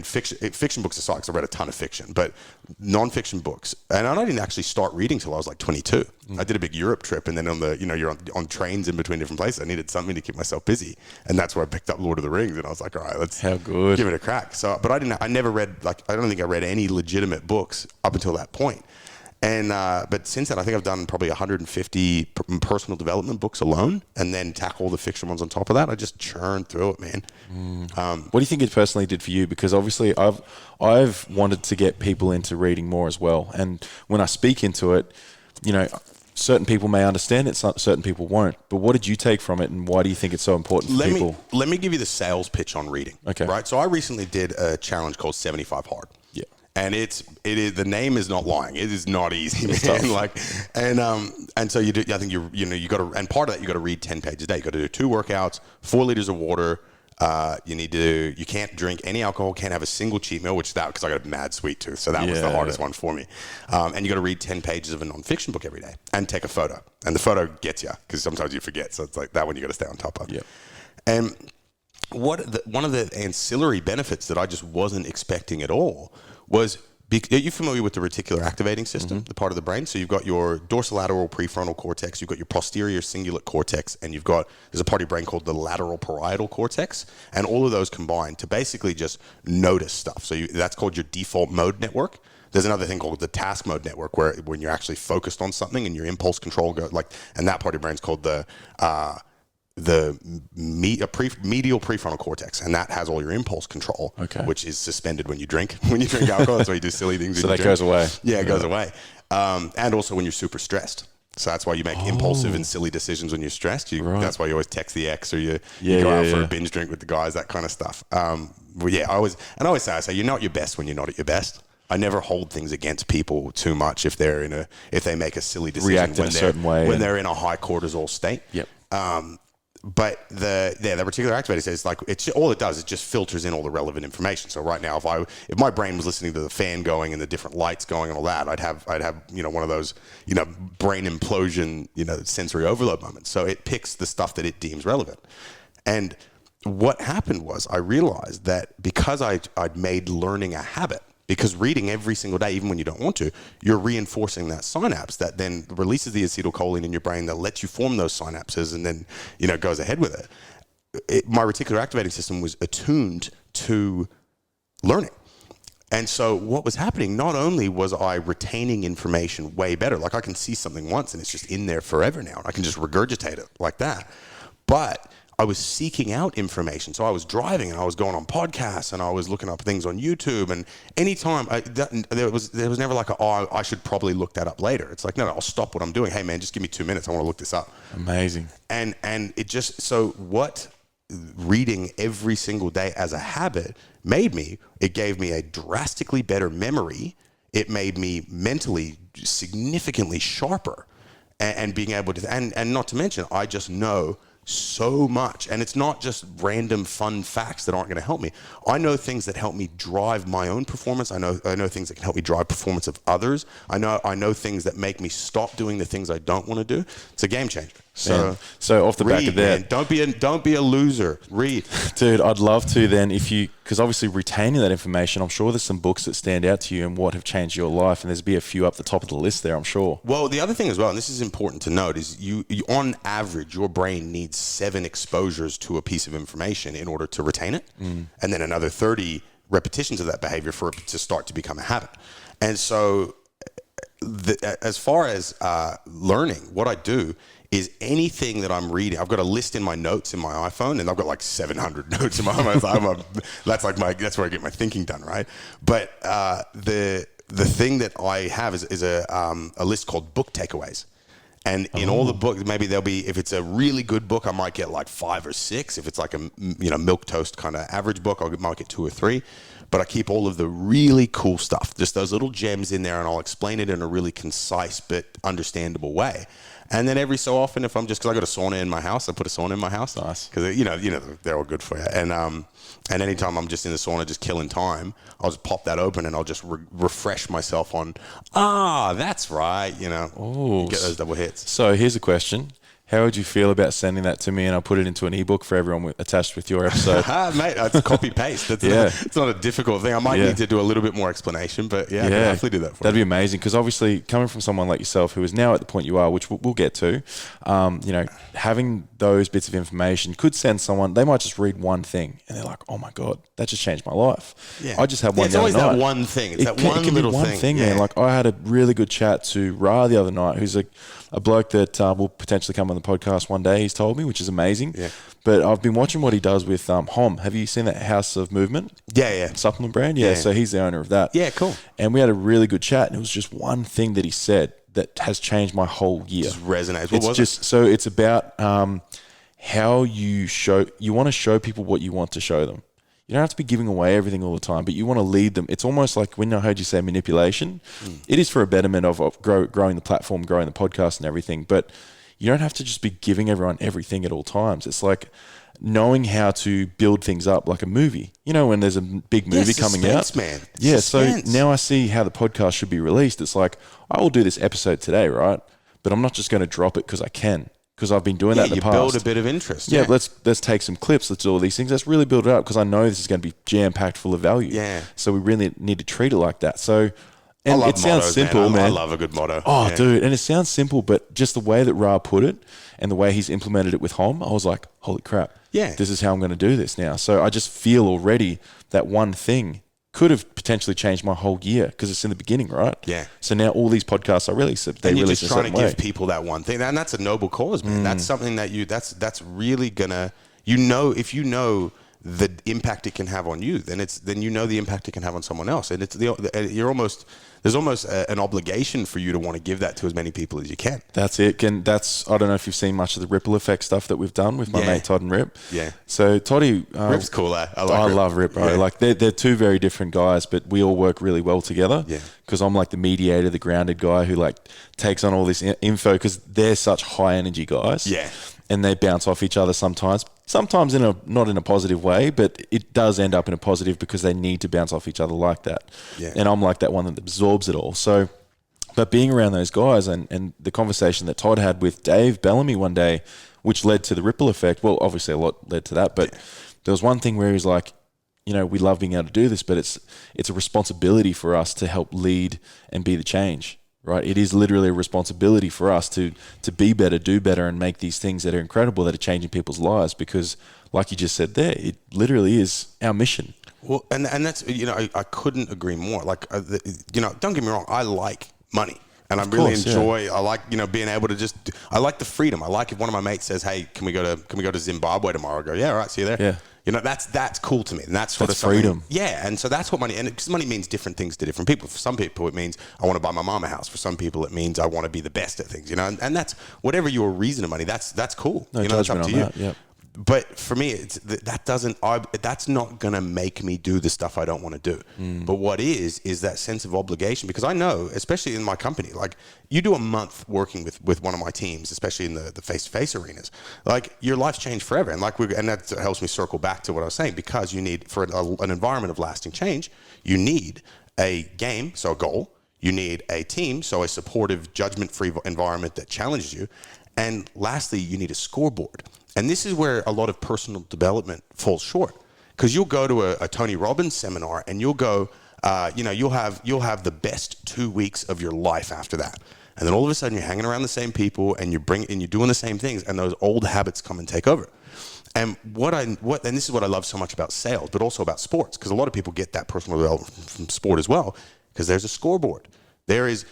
fiction books aside, because I read a ton of fiction, but non-fiction books, and I didn't actually start reading till I was like 22. I did a big Europe trip, and then you're on trains in between different places. I needed something to keep myself busy, and that's where I picked up Lord of the Rings, and I was like, all right, let's give it a crack. So, but I never read, I don't think I read any legitimate books up until that point. And but since then, I think I've done probably 150 personal development books alone, and then tackle all the fiction ones on top of that. I just churned through it, man. What do you think it personally did for you? Because obviously, I've wanted to get people into reading more as well. And when I speak into it, certain people may understand it, certain people won't. But what did you take from it, and why do you think it's so important for people? Let me give you the sales pitch on reading. Okay. Right. So I recently did a challenge called 75 Hard. Yeah. And it is the name is not lying. It is not easy, man. And so you do. I think you got to, and part of that you got to read 10 pages a day. You got to do 2 workouts, 4 liters of water. You can't drink any alcohol. Can't have a single cheat meal, because I got a mad sweet tooth, so that was the hardest one for me. And you got to read 10 pages of a non-fiction book every day and take a photo. And the photo gets you because sometimes you forget. So it's like that one you got to stay on top of. Yeah. And one of the ancillary benefits that I just wasn't expecting at all was, are you familiar with the reticular activating system, the part of the brain? So you've got your dorsolateral prefrontal cortex, you've got your posterior cingulate cortex, and there's a part of your brain called the lateral parietal cortex, and all of those combine to basically just notice stuff. So that's called your default mode network. There's another thing called the task mode network, where when you're actually focused on something and your impulse control and that part of your brain's called the medial prefrontal cortex, and that has all your impulse control, which is suspended when you drink. When you drink alcohol, that's why you do silly things. So that goes away. Yeah, it goes away. And also when you're super stressed. So that's why you make impulsive and silly decisions when you're stressed. That's why you always text the ex, or you go out for a binge drink with the guys, that kind of stuff. I always say you're not your best when you're not at your best. I never hold things against people too much if they make a silly decision, react in a certain way when they're in a high cortisol state. Yep. But the reticular activator says all it does is just filters in all the relevant information. So right now, if my brain was listening to the fan going and the different lights going and all that, I'd have one of those brain implosion sensory overload moments. So it picks the stuff that it deems relevant. And what happened was I realized that because I'd made learning a habit. Because reading every single day, even when you don't want to, you're reinforcing that synapse that then releases the acetylcholine in your brain that lets you form those synapses, and then goes ahead with it. My reticular activating system was attuned to learning. And so what was happening, not only was I retaining information way better, like I can see something once and it's just in there forever now, and I can just regurgitate it like that, but I was seeking out information. So I was driving and I was going on podcasts and I was looking up things on YouTube. And anytime there was never like I should probably look that up later. It's like, no, I'll stop what I'm doing. Hey man, just give me 2 minutes. I want to look this up. Amazing. And it just, so what reading every single day as a habit it gave me a drastically better memory. It made me mentally significantly sharper and being able to, and not to mention, I just know so much. And it's not just random fun facts that aren't going to help me. I know things that help me drive my own performance. I know things that can help me drive performance of others. I know things that make me stop doing the things I don't want to do. It's a game changer. So off the back of that, man, don't be a loser. Read, dude. I'd love to then, because obviously retaining that information, I'm sure there's some books that stand out to you and what have changed your life, and there's be a few up the top of the list there, I'm sure. Well, the other thing as well, and this is important to note, is you on average, your brain needs 7 exposures to a piece of information in order to retain it, and then another 30 repetitions of that behavior for it to start to become a habit. And so, as far as learning, what I do is anything that I'm reading, I've got a list in my notes in my iPhone, and I've got like 700 notes in my iPhone. That's where I get my thinking done, right? But the thing that I have is a list called book takeaways. And in all the books, maybe there'll be, if it's a really good book, I might get like 5 or 6. If it's like a milquetoast kind of average book, I might get 2 or 3. But I keep all of the really cool stuff, just those little gems in there, and I'll explain it in a really concise but understandable way. And then every so often, if I'm just, because I got a sauna in my house, I put a sauna in my house. Nice. Because, they're all good for you. And anytime I'm just in the sauna, just killing time, I'll just pop that open and I'll just refresh myself on, that's right, You get those double hits. So here's a question. How would you feel about sending that to me and I'll put it into an ebook for everyone attached with your episode? Mate, it's copy paste. It's not a difficult thing. I might need to do a little bit more explanation, but I can definitely do that for you. That'd be amazing, because obviously coming from someone like yourself who is now at the point you are, which we'll get to, having those bits of information could send someone, they might just read one thing and they're like, oh my God, that just changed my life. Yeah. I just had one It's the always other that night. one thing. It's It that can one be little one thing, man. Like I had a really good chat to Ra the other night, who's a bloke that will potentially come on the podcast one day, he's told me, which is amazing. Yeah. But I've been watching what he does with Hom. Have you seen that House of Movement? Yeah. Supplement brand? Yeah, so he's the owner of that. Yeah, cool. And we had a really good chat, and it was just one thing that he said that has changed my whole year. Just resonates. What was it? So it's about how you want to show people what you want to show them. You don't have to be giving away everything all the time, but you want to lead them. It's almost like when I heard you say manipulation, it is for a betterment of growing the platform, growing the podcast and everything. But you don't have to just be giving everyone everything at all times. It's like knowing how to build things up like a movie. When there's a big movie coming out. Man. Yeah, Suspense. so now I see how the podcast should be released. It's like, I will do this episode today, right? But I'm not just going to drop it because I can. Because I've been doing that in the past. You build a bit of interest. Yeah, let's take some clips. Let's do all these things. Let's really build it up, because I know this is going to be jam-packed full of value. Yeah. So we really need to treat it like that. So, and I love it sounds mottos, simple, man. I love a good motto. Oh, dude. And it sounds simple, but just the way that Ra put it and the way he's implemented it with Hom, I was like, holy crap. Yeah. This is how I'm going to do this now. So I just feel already that one thing could have potentially changed my whole year, because it's in the beginning, right? Yeah. So now all these podcasts I release, they and you're release just in a trying certain to way. give people that one thing, and that's a noble cause, man. That's something that that's really gonna, if you know the impact it can have on you, then you know the impact it can have on someone else, and there's almost an obligation for you to want to give that to as many people as you can. That's it. I don't know if you've seen much of the ripple effect stuff that we've done with my mate Todd and Rip. Yeah. So Toddy, Rip's cool. I love Rip, bro. Yeah. Like they're two very different guys, but we all work really well together. Yeah. Because I'm like the mediator, the grounded guy who like takes on all this info, because they're such high energy guys. Yeah. And they bounce off each other sometimes not in a positive way, but it does end up in a positive, because they need to bounce off each other like that. Yeah. And I'm like that one that absorbs it all. So, but being around those guys and the conversation that Todd had with Dave Bellamy one day, which led to the ripple effect. Well, obviously a lot led to that, but there was one thing where he's like, we love being able to do this, but it's a responsibility for us to help lead and be the change. Right, it is literally a responsibility for us to be better, do better, and make these things that are incredible, that are changing people's lives. Because, like you just said there, it literally is our mission. Well, and that's I couldn't agree more. Like don't get me wrong, I like money, and I really enjoy. I like being able to I like the freedom. I like if one of my mates says, "Hey, can we go to Zimbabwe tomorrow?" I go, "Yeah, all right, see you there." Yeah. That's cool to me, and that's freedom. Yeah, and so that's what money, and because money means different things to different people. For some people, it means I want to buy my mom a house. For some people, it means I want to be the best at things. And that's whatever your reason of money. That's cool. No that's up judgment to on you. that. Yeah. But for me, that's not going to make me do the stuff I don't want to do. But what is that sense of obligation? Because I know, especially in my company, like you do a month working with one of my teams, especially in the face-to-face arenas, like your life's changed forever. And and that helps me circle back to what I was saying, because you need, for an environment of lasting change, you need a game, so a goal. You need a team, so a supportive, judgment-free environment that challenges you. And lastly, you need a scoreboard. And this is where a lot of personal development falls short, because you'll go to a Tony Robbins seminar and you'll go, you'll have the best 2 weeks of your life after that. And then all of a sudden you're hanging around the same people and you're doing the same things, and those old habits come and take over. And and this is what I love so much about sales, but also about sports, because a lot of people get that personal development from sport as well, because there's a scoreboard.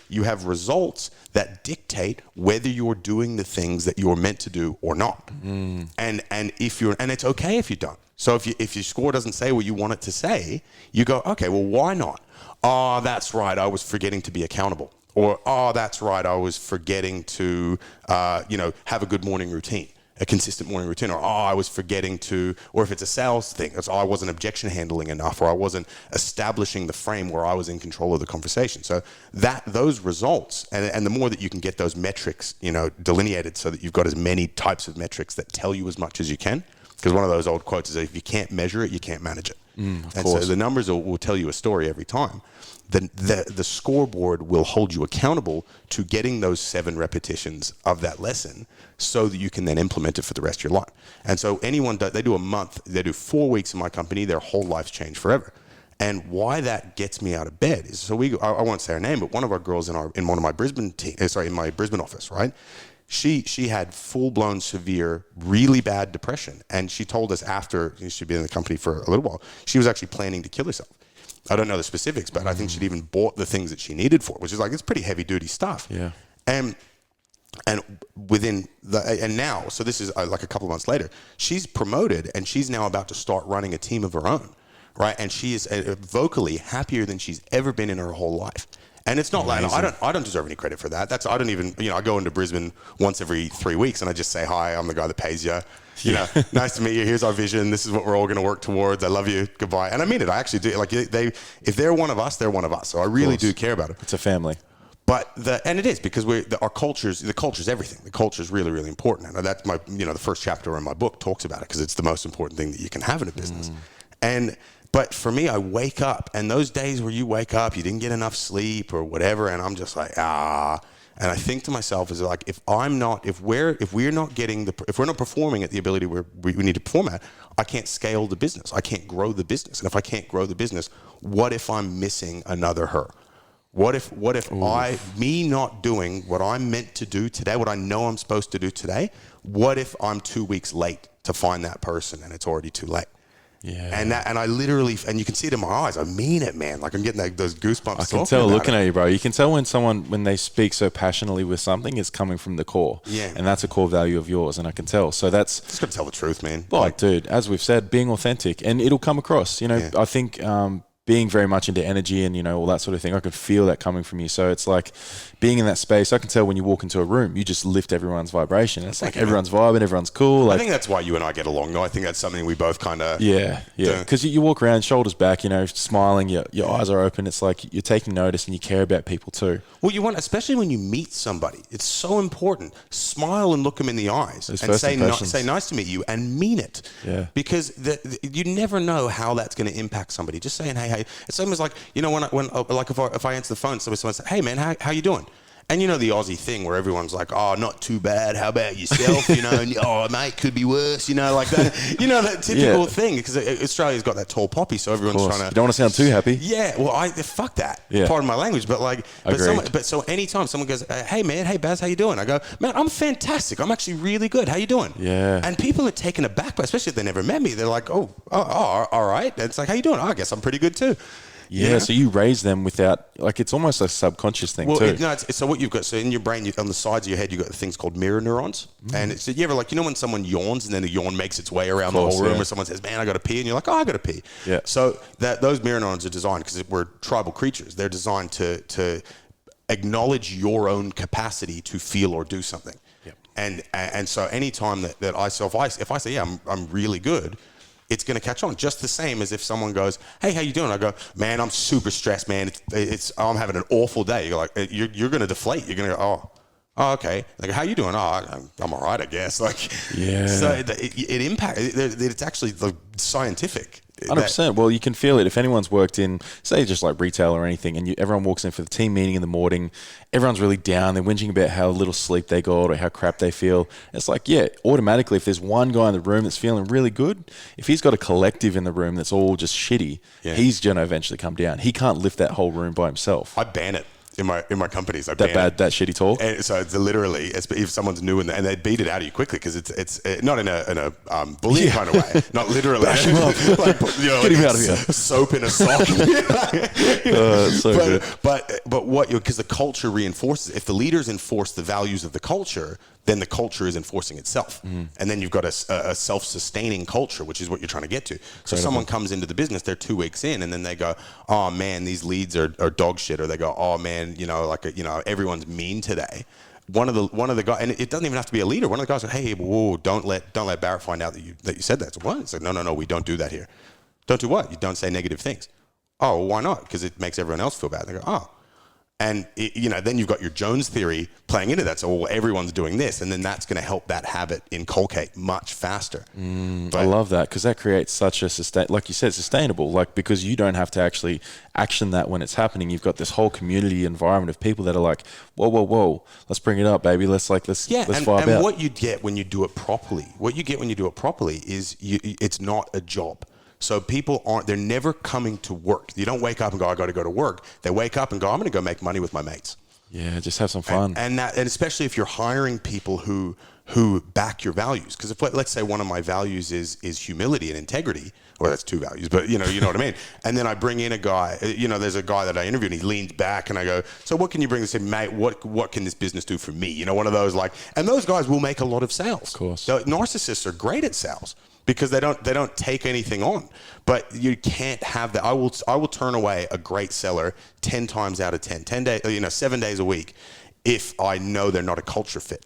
You have results that dictate whether you're doing the things that you're meant to do or not. And it's okay if you don't. So if your score doesn't say what you want it to say, you go, okay, well, why not? Oh, that's right, I was forgetting to be accountable. Or, oh, that's right, I was forgetting to have a good morning routine, a consistent morning routine. Or, I was forgetting to, or if it's a sales thing, it's, I wasn't objection handling enough, or I wasn't establishing the frame where I was in control of the conversation. So those results, and the more that you can get those metrics, delineated so that you've got as many types of metrics that tell you as much as you can. Because one of those old quotes is that if you can't measure it, you can't manage it. So the numbers will tell you a story every time. The scoreboard will hold you accountable to getting those 7 repetitions of that lesson, so that you can then implement it for the rest of your life. And so they do a month, they do 4 weeks in my company, their whole life's changed forever. And why that gets me out of bed is, I won't say her name, but one of our girls in one of my in my Brisbane office, right? She had full-blown, severe, really bad depression. And she told us after she'd been in the company for a little while, she was actually planning to kill herself. I don't know the specifics, but I think she'd even bought the things that she needed for it, which is like, it's pretty heavy-duty stuff. Yeah. And now, so this is like a couple of months later, she's promoted and she's now about to start running a team of her own, right? And she is vocally happier than she's ever been in her whole life. And it's not like, I don't deserve any credit for that. I don't even, I go into Brisbane once every 3 weeks and I just say, hi, I'm the guy that pays you. Nice to meet you. Here's our vision. This is what we're all going to work towards. I love you. Goodbye. And I mean it. I actually do. Like if they're one of us, they're one of us. So I really do care about it. It's a family. But and it is, because the culture's everything. The culture is really, really important. And that's the first chapter in my book talks about it, because it's the most important thing that you can have in a business. But for me, I wake up, and those days where you wake up, you didn't get enough sleep or whatever, and I'm just like, And I think to myself, is like, if we're not performing at the ability where we need to perform at, I can't scale the business. I can't grow the business. And if I can't grow the business, what if I'm missing another her? What if me not doing what I'm meant to do today, what I know I'm supposed to do today, what if I'm 2 weeks late to find that person and it's already too late? Yeah. And I literally, and you can see it in my eyes, I mean it, man. Like, I'm getting those goosebumps. I can tell looking at you, bro. You can tell when they speak so passionately with something, it's coming from the core. Yeah. And that's a core value of yours, and I can tell. So that's... Just got to tell the truth, man. Well, dude, as we've said, being authentic, and it'll come across. I think being very much into energy and, all that sort of thing, I can feel that coming from you. So it's like being in that space, I can tell when you walk into a room, you just lift everyone's vibration. It's like everyone's vibing, everyone's cool. I think that's why you and I get along, though. I think that's something we both kind of... Yeah. Because you walk around, shoulders back, smiling, your eyes are open. It's like you're taking notice and you care about people too. Well, especially when you meet somebody, it's so important. Smile and look them in the eyes and say nice to meet you, and mean it. Yeah. Because you never know how that's going to impact somebody. Just saying, hey. It's almost like, if I answer the phone, somebody says, hey man, how you doing? And the Aussie thing where everyone's like, oh, not too bad. How about yourself? And oh, mate, could be worse. Like that. That typical thing, because Australia's got that tall poppy, so everyone's trying to. You don't want to sound too happy. Yeah, well, fuck that. Yeah. Pardon my language, but so anytime someone goes, hey man, hey Baz, how you doing? I go, man, I'm fantastic. I'm actually really good. How you doing? Yeah. And people are taken aback, especially if they never met me. They're like, oh, all right. And it's like, how you doing? Oh, I guess I'm pretty good too. Yeah, so you raise them without, it's almost a subconscious thing too. So what you've got, so in your brain, on the sides of your head, you've got things called mirror neurons. And it's, you ever when someone yawns and then the yawn makes its way around the whole room, or someone says, man, I got to pee, and you're like, oh, I got to pee. Yeah. So those mirror neurons are designed, because we're tribal creatures, they're designed to acknowledge your own capacity to feel or do something. Yep. And so anytime that if I say, yeah, I'm really good, it's going to catch on just the same as if someone goes, hey, how you doing? I go, man, I'm super stressed, man. I'm having an awful day. You're like, you're going to deflate. You're going to go, oh, okay. Like, how you doing? Oh, I'm all right, I guess. Like, yeah. So it impacts. It's actually scientific. 100%. Well, you can feel it. If anyone's worked in, say, just like retail or anything, and everyone walks in for the team meeting in the morning, everyone's really down. They're whinging about how little sleep they got or how crap they feel. It's like, yeah, automatically, if there's one guy in the room that's feeling really good, if he's got a collective in the room that's all just shitty, he's going to eventually come down. He can't lift that whole room by himself. I ban it. In my companies, that shitty talk. And so it's literally, if someone's new and they beat it out of you quickly because it's not in a bullying kind of way, not literally. Bash him up. Like, get him out of here. Soap in a sock. But what because the culture reinforces. If the leaders enforce the values of the culture, then the culture is enforcing itself. And then you've got a self-sustaining culture, which is what you're trying to get to. So someone comes into the business, they're 2 weeks in, and then they go, oh man, these leads are dog shit. Or they go, oh man, everyone's mean today. One of the guys, and it doesn't even have to be a leader. One of the guys said, hey, whoa, don't let Barratt find out that you said that. So what? It's like, no, we don't do that here. Don't do what? You don't say negative things. Oh, well, why not? Because it makes everyone else feel bad. They go, oh. And, then you've got your Jones theory playing into that. So everyone's doing this, and then that's going to help that habit inculcate much faster. I love that because that creates such a like you said, sustainable. Like because you don't have to actually action that when it's happening. You've got this whole community environment of people that are like, whoa, let's bring it up, baby. Let's vibe out. What you get when you do it properly, is it's not a job. So people they're never coming to work. You don't wake up and go, I got to go to work. They wake up and go, I'm going to go make money with my mates. Yeah, just have some fun. And especially if you're hiring people who back your values. Because let's say one of my values is humility and integrity. Well, that's 2 values, but you know what I mean? And then I bring in a guy, there's a guy that I interviewed and he leans back and I go, so what can you bring? They say, mate, what can this business do for me? One of those and those guys will make a lot of sales. Of course. So narcissists are great at sales because they don't take anything on, but you can't have that. I will turn away a great seller 10 times out of 10 days, 7 days a week if I know they're not a culture fit.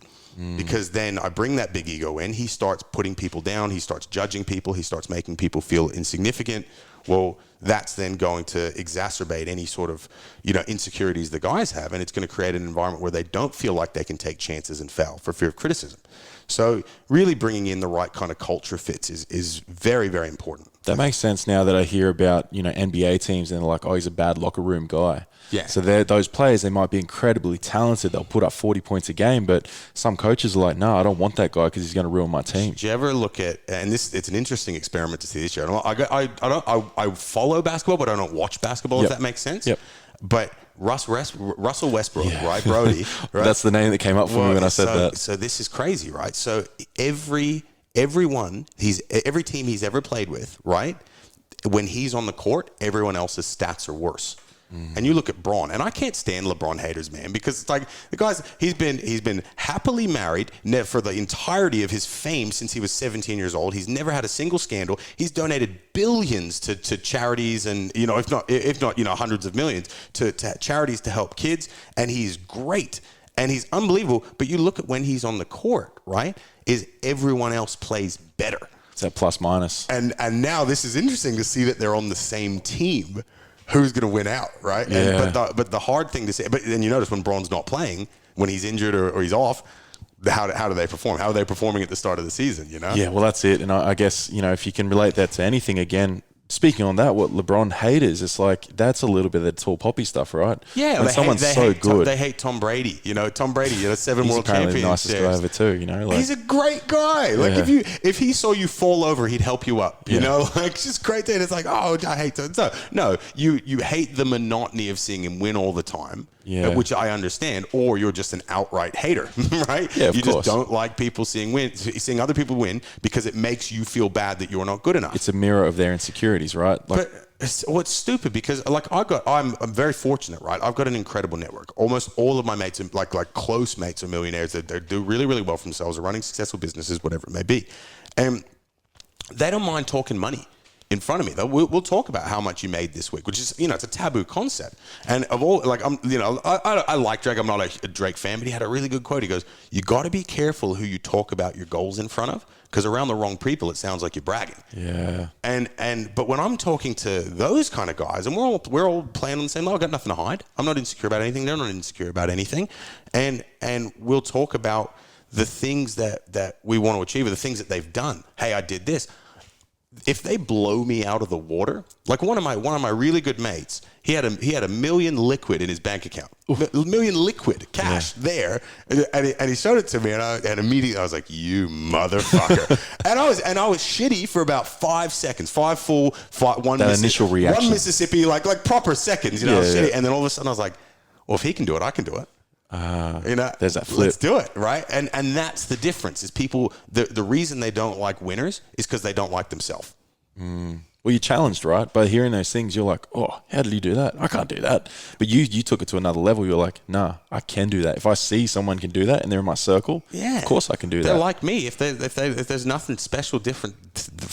Because then I bring that big ego in. He starts putting people down. He starts judging people. He starts making people feel insignificant. Well, that's then going to exacerbate any sort of, insecurities the guys have. And it's going to create an environment where they don't feel like they can take chances and fail for fear of criticism. So really bringing in the right kind of culture fits is very, very important. That makes sense now that I hear about, NBA teams and they're like, oh, he's a bad locker room guy. Yeah. So those players, they might be incredibly talented. They'll put up 40 points a game, but some coaches are like, no, I don't want that guy because he's going to ruin my team. Do you ever look at, and it's an interesting experiment to see this year. I follow basketball, but I don't watch basketball, if that makes sense. Yep. But Russell Westbrook, right? Brody. Right? That's the name that came up for me when I said that. So this is crazy, right? So every team he's ever played with, right? When he's on the court, everyone else's stats are worse. And you look at Bron, and I can't stand LeBron haters, man, because it's like the guy's he's been happily married for the entirety of his fame since he was 17 years old. He's never had a single scandal. He's donated billions to charities, and if not hundreds of millions to charities to help kids. And he's great, and he's unbelievable. But you look at when he's on the court, right? Is everyone else plays better? It's that plus minus. And now this is interesting to see that they're on the same team. Who's going to win out, right? Yeah. But the hard thing to say, but then you notice when Bron's not playing, when he's injured or he's off, how do they perform? How are they performing at the start of the season, Yeah, well, that's it. And I guess, if you can relate that to anything, again, speaking on that, what LeBron haters, it's like that's a little bit of the tall poppy stuff, right? Yeah, when someone's so good. They hate Tom Brady. Tom Brady, 7 he's world championships. He's the nicest guy ever too, he's a great guy. Like if he saw you fall over, he'd help you up. It's just great. That it's like, oh, I hate that. No, you hate the monotony of seeing him win all the time. Yeah. Which I understand, or you're just an outright hater, right? Yeah, you just don't like people seeing other people win because it makes you feel bad that you're not good enough. It's a mirror of their insecurities, right? But it's stupid because I'm very fortunate, right? I've got an incredible network. Almost all of my mates, like close mates, are millionaires. They do really, really well for themselves, are running successful businesses, whatever it may be, and they don't mind talking money. in front of me. We'll talk about how much you made this week, which is, it's a taboo concept. And of all, like, I like Drake. I'm not a Drake fan, but he had a really good quote. He goes, "You got to be careful who you talk about your goals in front of, because around the wrong people, it sounds like you're bragging." Yeah. But when I'm talking to those kind of guys, and we're all playing on the same level, I've got nothing to hide. I'm not insecure about anything. They're not insecure about anything. And we'll talk about the things that we want to achieve, or the things that they've done. Hey, I did this. If they blow me out of the water, like one of my really good mates, he had a million liquid in his bank account, a million liquid cash there, and he showed it to me, and immediately I was like, "You motherfucker!" and I was shitty for about 5 seconds, one initial reaction, one Mississippi, like proper seconds, I was shitty, and then all of a sudden I was like, "Well, if he can do it, I can do it." There's that flip. Let's do it, right? And that's the difference. Is people the reason they don't like winners is because they don't like themselves. Well, you're challenged, right? By hearing those things, you're like, "Oh, how did you do that? I can't do that." But you took it to another level. You're like, "Nah, I can do that. If I see someone can do that and they're in my circle, of course I can do that." They're like me. If there's nothing special different,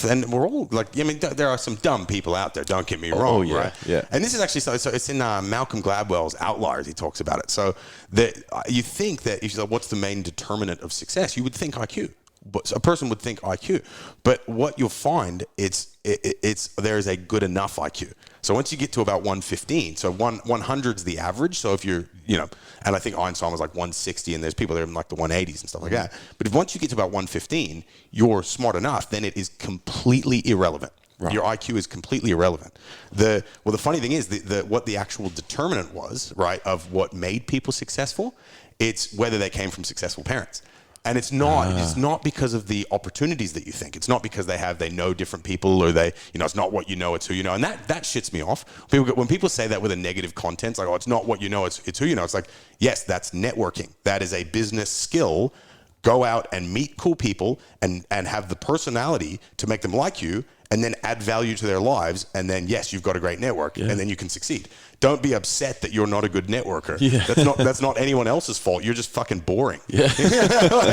then we're all like. I mean, there are some dumb people out there. Don't get me wrong, right? Yeah. And this is actually so it's in Malcolm Gladwell's Outliers. He talks about it. So that you think that if you say, what's the main determinant of success, you would think IQ. But a person would think IQ, but what you'll find it's there is a good enough IQ. So once you get to about 115, so 100's the average. So if you're, and I think Einstein was like 160, and there's people that are in like the 180s and stuff like that. But if once you get to about 115, you're smart enough, then it is completely irrelevant. Right. Your IQ is completely irrelevant. The funny thing is what the actual determinant was, right, of what made people successful, it's whether they came from successful parents. And it's not because of the opportunities that you think. It's not because they know different people, or it's not what you know, it's who you know. And that shits me off. When people say that with a negative content, it's like, "Oh, it's not what you know, it's who you know." It's like, yes, that's networking. That is a business skill. Go out and meet cool people and have the personality to make them like you, and then add value to their lives. And then, yes, you've got a great network, and then you can succeed. Don't be upset that you're not a good networker. Yeah. That's not anyone else's fault. You're just fucking boring. Yeah.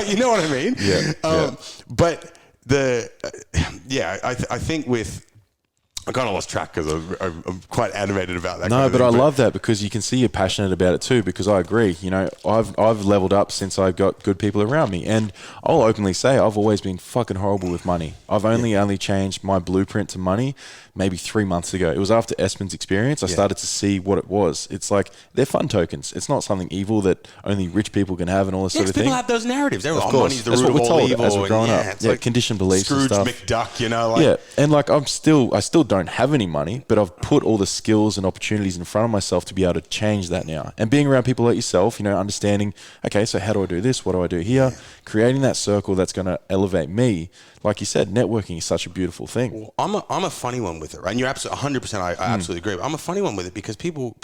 You know what I mean? Yeah. But I think I kind of lost track because I'm quite animated about that. No, but I love that, because you can see you're passionate about it too, because I agree. I've leveled up since I got good people around me, and I'll openly say I've always been fucking horrible with money. I've only changed my blueprint to money maybe 3 months ago. It was after Espen's experience. I started to see what it was. It's like, they're fun tokens. It's not something evil that only rich people can have and all this sort of thing. People have those narratives. They're like, money's the root of all evil. As we're growing up. It's like conditioned beliefs Scrooge and stuff. McDuck, and like I still don't have any money, but I've put all the skills and opportunities in front of myself to be able to change that now. And being around people like yourself, understanding, okay, so how do I do this? What do I do here? Creating that circle that's going to elevate me. Like you said, networking is such a beautiful thing. Well, I'm a funny one with it, right? And you're absolutely 100%. I absolutely agree. But I'm a funny one with it because people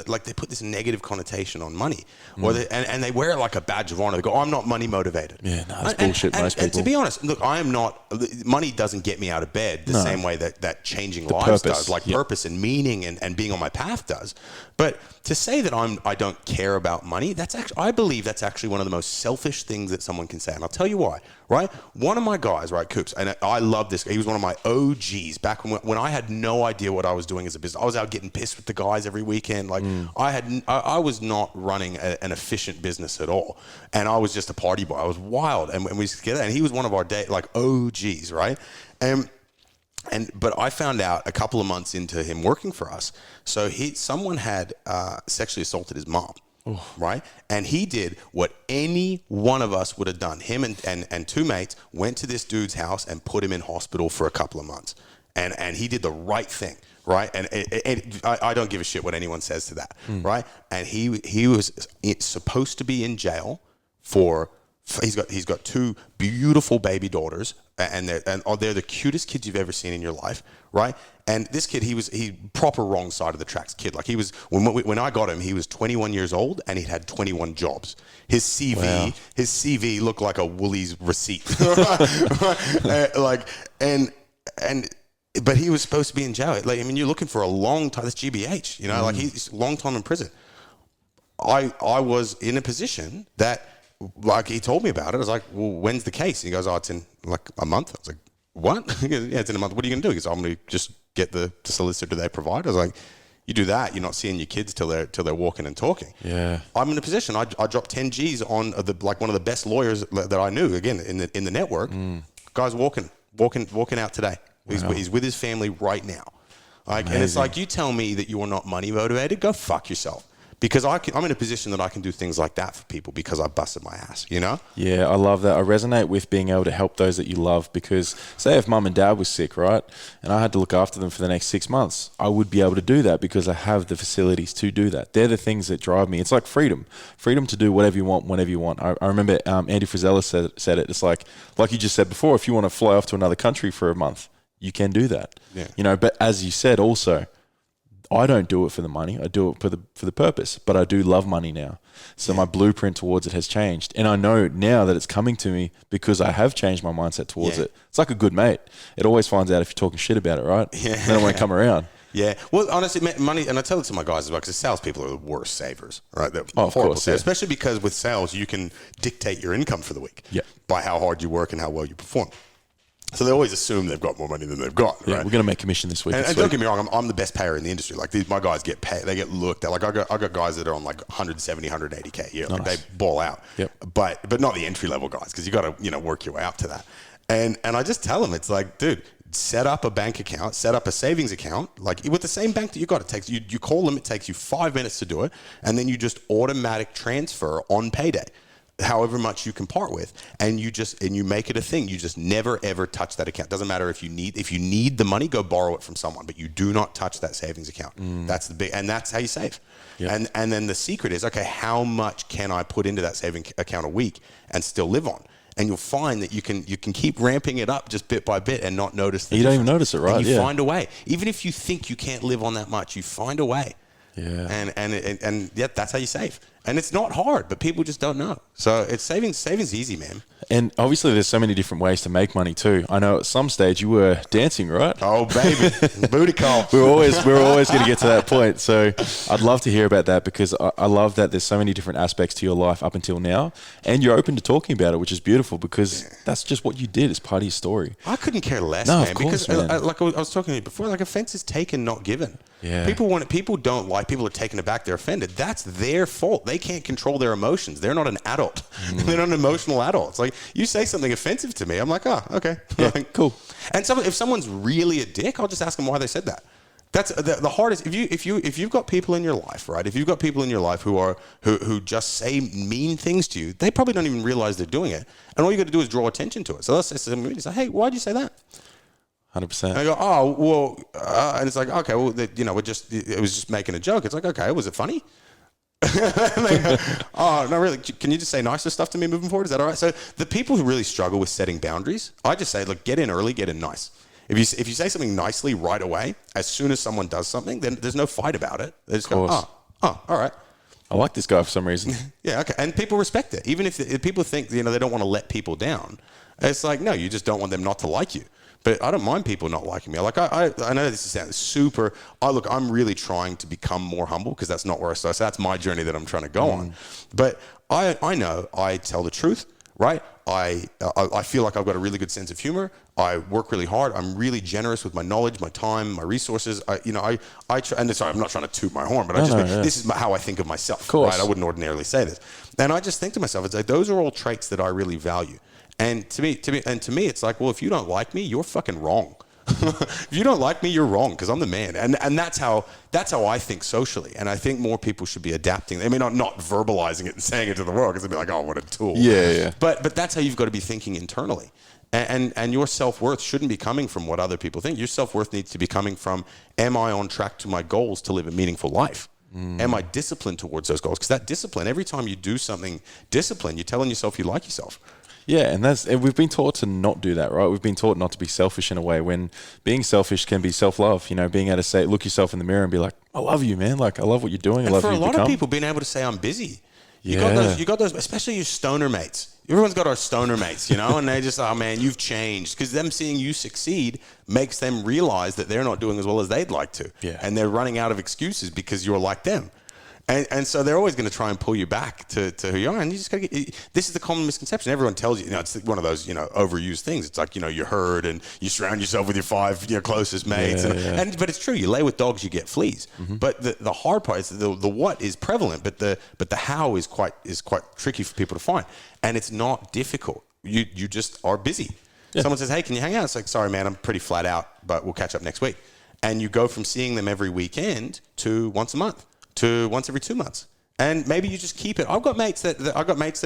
like, they put this negative connotation on money, or and they wear it like a badge of honor. They go, "Oh, I'm not money motivated." Yeah, no, that's bullshit. Most people. And to be honest, look, I am not. Money doesn't get me out of bed the same way that changing lives does, like purpose and meaning and being on my path does. But to say that I don't care about money, I believe that's actually one of the most selfish things that someone can say, and I'll tell you why. Right, one of my guys, right, Coops, and I love this. He was one of my OGs back when I had no idea what I was doing as a business. I was out getting pissed with the guys every weekend. Like I was not running an efficient business at all, and I was just a party boy. I was wild, and we used to get that. And he was one of our OGs, right? But I found out a couple of months into him working for us, so someone had sexually assaulted his mom. Right? And he did what any one of us would have done. Him and two mates went to this dude's house and put him in hospital for a couple of months. And he did the right thing, right? And I don't give a shit what anyone says to that, right? And he was supposed to be in jail for... He's got two beautiful baby daughters, and they're the cutest kids you've ever seen in your life, right? And this kid, he proper wrong side of the tracks kid. Like, he was when I got him, he was 21 years old and he'd had 21 jobs. His CV looked like a Woolies receipt, but he was supposed to be in jail. Like, I mean, you're looking for a long time. That's GBH, like he's a long time in prison. I was in a position that. Like, he told me about it. I was like, "Well, when's the case?" And he goes, "Oh, it's in like a month." I was like, what? He goes, yeah, it's in a month. What are you going to do? He goes, I'm going to just get the solicitor they provide. I was like, you do that, you're not seeing your kids till they're walking and talking. Yeah. I'm in a position, I dropped 10 G's on one of the best lawyers that I knew, again, in the network. Guy's walking out today. Wow. He's with his family right now. Like, and it's like, you tell me that you are not money motivated, go fuck yourself. Because I'm in a position that I can do things like that for people because I busted my ass, you know? Yeah, I love that. I resonate with being able to help those that you love because say if mum and dad was sick, right, and I had to look after them for the next 6 months, I would be able to do that because I have the facilities to do that. They're the things that drive me. It's like freedom to do whatever you want, whenever you want. I remember Andy Frisella said it. It's like you just said before, if you want to fly off to another country for a month, you can do that. Yeah. You know, but as you said also, I don't do it for the money. I do it for the purpose. But I do love money now. So my blueprint towards it has changed. And I know now that it's coming to me because I have changed my mindset towards it. It's like a good mate. It always finds out if you're talking shit about it, right? Yeah. They don't want to come around. Yeah. Well, honestly, money, and I tell it to my guys as well, because salespeople are the worst savers, right? They're of course, savers, especially because with sales, you can dictate your income for the week by how hard you work and how well you perform. So they always assume they've got more money than they've got. Yeah, right? we're going to make commission this week. And don't get me wrong, I'm the best payer in the industry. Like my guys get paid, they get looked at. Like I got guys that are on like 170, 180K a year. Like they ball out. Yep. But not the entry level guys because you got to work your way up to that. And I just tell them, it's like, dude, set up a bank account, set up a savings account, like with the same bank that you got. It takes you call them, it takes you 5 minutes to do it, and then you just automatic transfer on payday. However much you can part with, and you make it a thing. You just never ever touch that account. Doesn't matter if you need the money, go borrow it from someone, but you do not touch that savings account. That's and that's how you save. Yep. And then the secret is, okay, how much can I put into that saving account a week and still live on? And you'll find that you can keep ramping it up just bit by bit and not notice the difference. Don't even notice it, right? And you find a way. Even if you think you can't live on that much, you find a way. Yeah. And yeah, that's how you save. And it's not hard, but people just don't know. So it's saving's easy, man. And obviously there's so many different ways to make money too. I know at some stage you were dancing, right? Oh, baby. Booty call. We're always going to get to that point. So I'd love to hear about that because I love that there's so many different aspects to your life up until now. And you're open to talking about it, which is beautiful because that's just what you did as part of your story. I couldn't care less, no, man. Of course, because man. like I was talking to you before, like offense is taken, not given. Yeah. People don't like, people are taken aback, they're offended. That's their fault. They can't control their emotions. They're not an adult. They're not an emotional adult. It's like, you say something offensive to me, I'm like, oh, okay. Yeah, cool. And if someone's really a dick, I'll just ask them why they said that. That's the hardest. If you've got people in your life, right? If you've got people in your life who just say mean things to you, they probably don't even realize they're doing it. And all you got to do is draw attention to it. So let's say, hey, why'd you say that? 100%. And I go, oh, well, and it's like, okay, well, it was just making a joke. It's like, okay, was it funny? Like, oh, no, really, can you just say nicer stuff to me moving forward? Is that all right? So the people who really struggle with setting boundaries, I just say, look, get in early, get in nice. If you say something nicely right away, as soon as someone does something, then there's no fight about it. They just go, oh, all right. I like this guy for some reason. Yeah, okay. And people respect it. Even if people think, they don't want to let people down. It's like, no, you just don't want them not to like you. But I don't mind people not liking me. Like I know this sounds super. I'm really trying to become more humble because that's not where I started. So that's my journey that I'm trying to go on. But I know I tell the truth, right? I feel like I've got a really good sense of humor. I work really hard. I'm really generous with my knowledge, my time, my resources. I try, and sorry, I'm not trying to toot my horn, but this is how I think of myself. Of course. Right? I wouldn't ordinarily say this. And I just think to myself, it's like, those are all traits that I really value. And to me, it's like, well, if you don't like me, you're fucking wrong. If you don't like me, you're wrong because I'm the man. And that's how I think socially. And I think more people should be adapting. I mean, not verbalizing it and saying it to the world because they'd be like, oh, what a tool. Yeah. But that's how you've got to be thinking internally. And your self-worth shouldn't be coming from what other people think. Your self-worth needs to be coming from, am I on track to my goals to live a meaningful life? Am I disciplined towards those goals? Because that discipline, every time you do something disciplined, you're telling yourself you like yourself. Yeah, and we've been taught to not do that, right? We've been taught not to be selfish in a way when being selfish can be self-love, being able to say, look yourself in the mirror and be like, I love you, man. Like, I love what you're doing. I love who you've become. For a lot of people, being able to say, I'm busy. You got those, especially your stoner mates. Everyone's got our stoner mates, and they just, oh man, you've changed. Because them seeing you succeed makes them realize that they're not doing as well as they'd like to. Yeah. And they're running out of excuses because you're like them. And so they're always going to try and pull you back to who you are. And you just got to get, this is the common misconception. Everyone tells you, it's one of those, overused things. It's like, you're herd and you surround yourself with your 5 closest mates. But it's true. You lay with dogs, you get fleas. Mm-hmm. But the hard part is the what is prevalent, but the how is quite tricky for people to find. And it's not difficult. You just are busy. Yeah. Someone says, hey, can you hang out? It's like, sorry, man, I'm pretty flat out, but we'll catch up next week. And you go from seeing them every weekend to once a month to once every 2 months. And maybe you just keep it. I've got mates that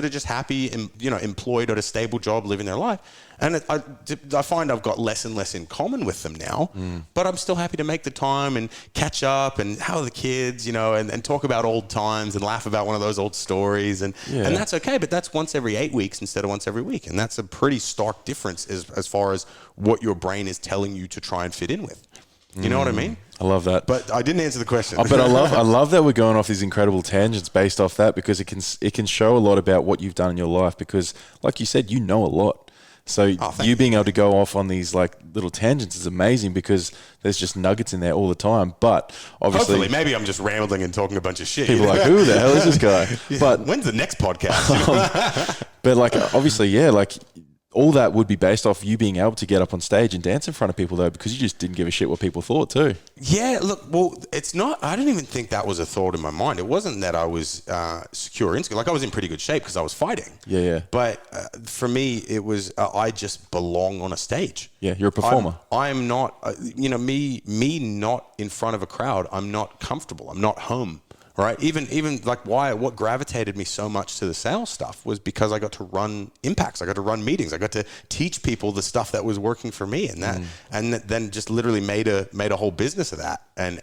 are just happy and, employed at a stable job, living their life. And I find I've got less and less in common with them now, but I'm still happy to make the time and catch up and how are the kids, and talk about old times and laugh about one of those old stories. And that's okay, but that's once every 8 weeks instead of once every week. And that's a pretty stark difference as far as what your brain is telling you to try and fit in with. You know what I mean? I love that. But I didn't answer the question. But I love that we're going off these incredible tangents based off that, because it can show a lot about what you've done in your life, because like you said, you know a lot. So you being able to go off on these like little tangents is amazing, because there's just nuggets in there all the time. But obviously, hopefully, maybe I'm just rambling and talking a bunch of shit. People are like, who the hell is this guy? But when's the next podcast? But like, obviously, like all that would be based off you being able to get up on stage and dance in front of people, though, because you just didn't give a shit what people thought too. Yeah, look, well, it's not, I didn't even think that was a thought in my mind. It wasn't that I was secure in, like I was in pretty good shape because I was fighting. Yeah. But for me, it was, I just belong on a stage. Yeah, you're a performer. I'm not, me not in front of a crowd, I'm not comfortable. I'm not home. Right. Even like what gravitated me so much to the sales stuff was because I got to run impacts. I got to run meetings. I got to teach people the stuff that was working for me, and then just literally made a whole business of that. And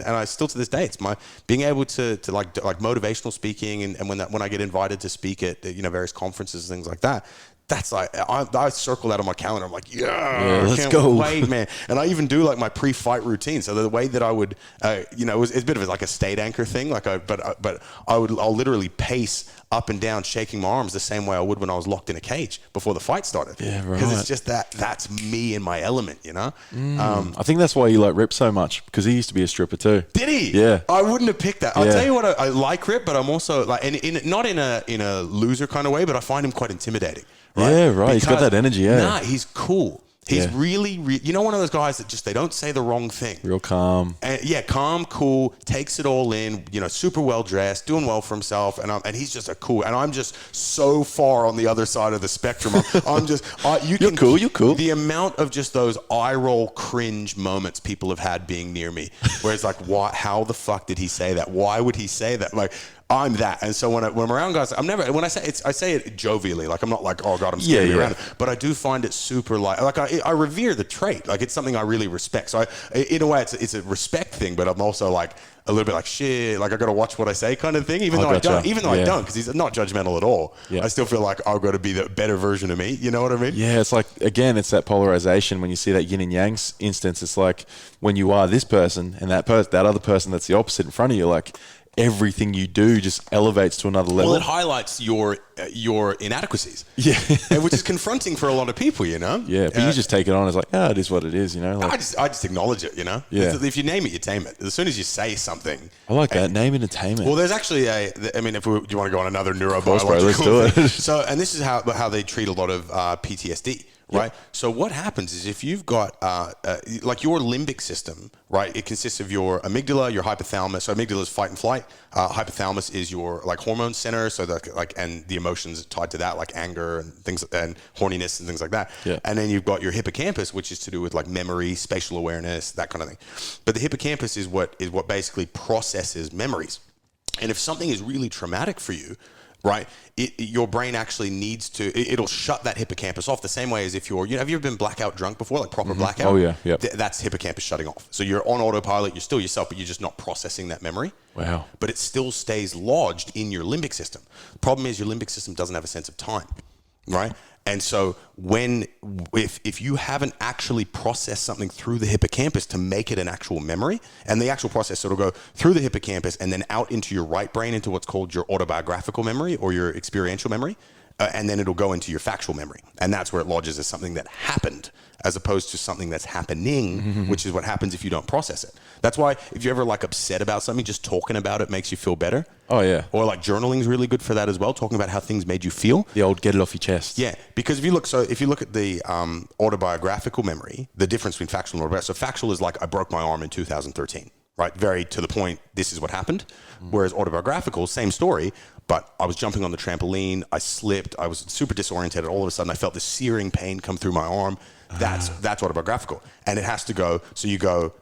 I still to this day, it's my being able to like motivational speaking and when I get invited to speak at various conferences and things like that. That's like, I circle that on my calendar. I'm like, let's go. Wait, man. And I even do like my pre-fight routine. So the way that I would, it's a bit of like a state anchor thing. But I'll literally pace up and down, shaking my arms the same way I would when I was locked in a cage before the fight started. Yeah, right. Because it's just that's me in my element, I think that's why you like Rip so much, because he used to be a stripper too. Did he? Yeah. I wouldn't have picked that. I'll tell you what, I like Rip, but I'm also like, not in a loser kind of way, but I find him quite intimidating. Right? Yeah, right. He's got that energy, he's cool. He's really, one of those guys that just, they don't say the wrong thing. Real calm. Calm, cool, takes it all in, super well dressed, doing well for himself. And he's just and I'm just so far on the other side of the spectrum. I'm just, you're cool. The amount of just those eye roll cringe moments people have had being near me, where it's like, how the fuck did he say that? Why would he say that? Like, I'm that. And so when I'm around guys, I say it jovially. Like, I'm not like, oh God, I'm scared to be around. But I do find it super I revere the trait. Like, it's something I really respect. So in a way, it's a respect thing, but I'm also like a little bit like, shit, like I got to watch what I say kind of thing, even though I don't, because he's not judgmental at all. Yeah. I still feel like I've got to be the better version of me. You know what I mean? Yeah. It's like, again, it's that polarization. When you see that yin and yang instance, it's like when you are this person and that other person that's the opposite in front of you, like, everything you do just elevates to another level. Well, it highlights your inadequacies. Yeah. Which is confronting for a lot of people, Yeah, but you just take it on as like, it is what it is, Like, I just acknowledge it, Yeah. If you name it, you tame it. As soon as you say something. I like that. Name it and tame it. Well, there's actually do you want to go on another neurobiological let's do it. So, and this is how they treat a lot of PTSD. Right. So what happens is if you've got like your limbic system, right? It consists of your amygdala, your hypothalamus. So amygdala is fight and flight. Hypothalamus is your like hormone center. So that and the emotions tied to that, like anger and things and horniness and things like that. Yeah. And then you've got your hippocampus, which is to do with like memory, spatial awareness, that kind of thing. But the hippocampus is what basically processes memories. And if something is really traumatic for you, right, your brain actually needs to, it'll shut that hippocampus off the same way as if have you ever been blackout drunk before, like proper blackout? Oh yeah, yeah. That's hippocampus shutting off. So you're on autopilot, you're still yourself, but you're just not processing that memory. Wow. But it still stays lodged in your limbic system. The problem is your limbic system doesn't have a sense of time, right? And so if you haven't actually processed something through the hippocampus to make it an actual memory, and the actual process sort of go through the hippocampus and then out into your right brain into what's called your autobiographical memory or your experiential memory, and then it'll go into your factual memory. And that's where it lodges as something that happened, as opposed to something that's happening, which is what happens if you don't process it. That's why if you're ever like upset about something, just talking about it makes you feel better. Oh, yeah. Or like journaling is really good for that as well, talking about how things made you feel. The old get it off your chest. Yeah, because if you look at the autobiographical memory, the difference between factual and autobiographical. So factual is like, I broke my arm in 2013, right? Very to the point, this is what happened. Whereas autobiographical, same story, but I was jumping on the trampoline, I slipped, I was super disoriented, all of a sudden I felt this searing pain come through my arm. That's autobiographical. And it has to go, so you go,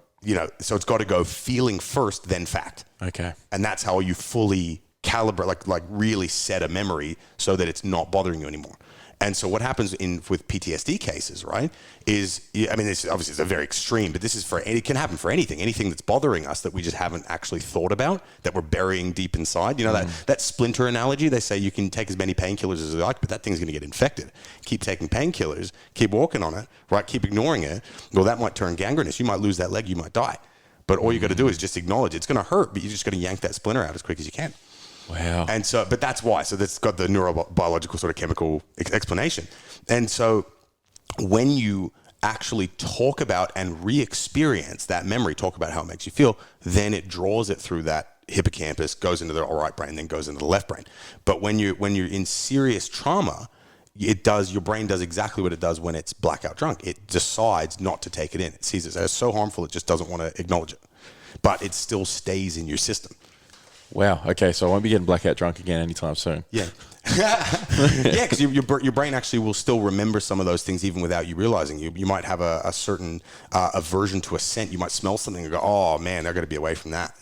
so it's got to go feeling first, then fact. Okay. And that's how you fully calibrate, like really set a memory so that it's not bothering you anymore. And so what happens with PTSD cases, right, is, I mean, it's a very extreme, but it can happen for anything that's bothering us that we just haven't actually thought about, that we're burying deep inside. That splinter analogy, they say you can take as many painkillers as you like, but that thing's going to get infected. Keep taking painkillers, keep walking on it, right, keep ignoring it. Well, that might turn gangrenous. You might lose that leg, you might die. But all you got to do is just acknowledge it's going to hurt, but you just got to yank that splinter out as quick as you can. Wow. And so, but that's why. So that's got the neurobiological sort of chemical explanation. And so when you actually talk about and re-experience that memory, talk about how it makes you feel, then it draws it through that hippocampus, goes into the right brain, then goes into the left brain. But when you're in serious trauma, your brain does exactly what it does when it's blackout drunk. It decides not to take it in. It sees it as so harmful, it just doesn't want to acknowledge it. But it still stays in your system. Wow. Okay, so I won't be getting blackout drunk again anytime soon. Yeah. Yeah, because your brain actually will still remember some of those things even without you realizing. You might have a certain aversion to a scent. You might smell something and go, oh, man, I've got to be away from that,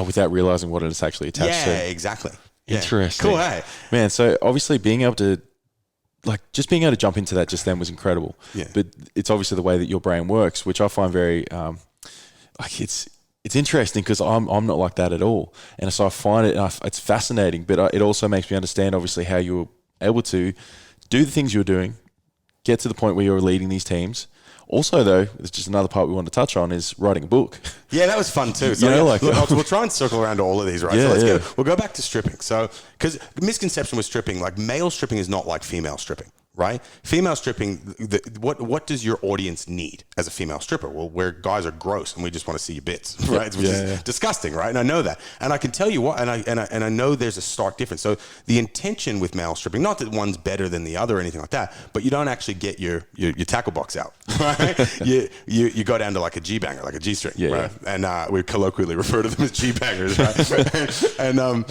without realizing what it's actually attached to. Yeah, exactly. Yeah. Interesting. Cool, hey? Man, so obviously being able to jump into that just then was incredible. Yeah. But it's obviously the way that your brain works, which I find very, it's interesting because I'm not like that at all. And so I find it's fascinating, but it also makes me understand obviously how you were able to do the things you were doing, get to the point where you were leading these teams. Also, though, there's just another part we want to touch on is writing a book. Yeah, that was fun too. So we'll try and circle around to all of these, right? Yeah, so we'll go back to stripping. So, because misconception with stripping, like male stripping is not like female stripping. Right? Female stripping, what does your audience need as a female stripper? Well, where guys are gross and we just want to see your bits, right? Which is disgusting, right? And I know that. And I can tell you what, and I know there's a stark difference. So the intention with male stripping, not that one's better than the other or anything like that, but you don't actually get your tackle box out, right? you go down to like a G-banger, like a G-string, right? Yeah. And we colloquially refer to them as G-bangers, right? And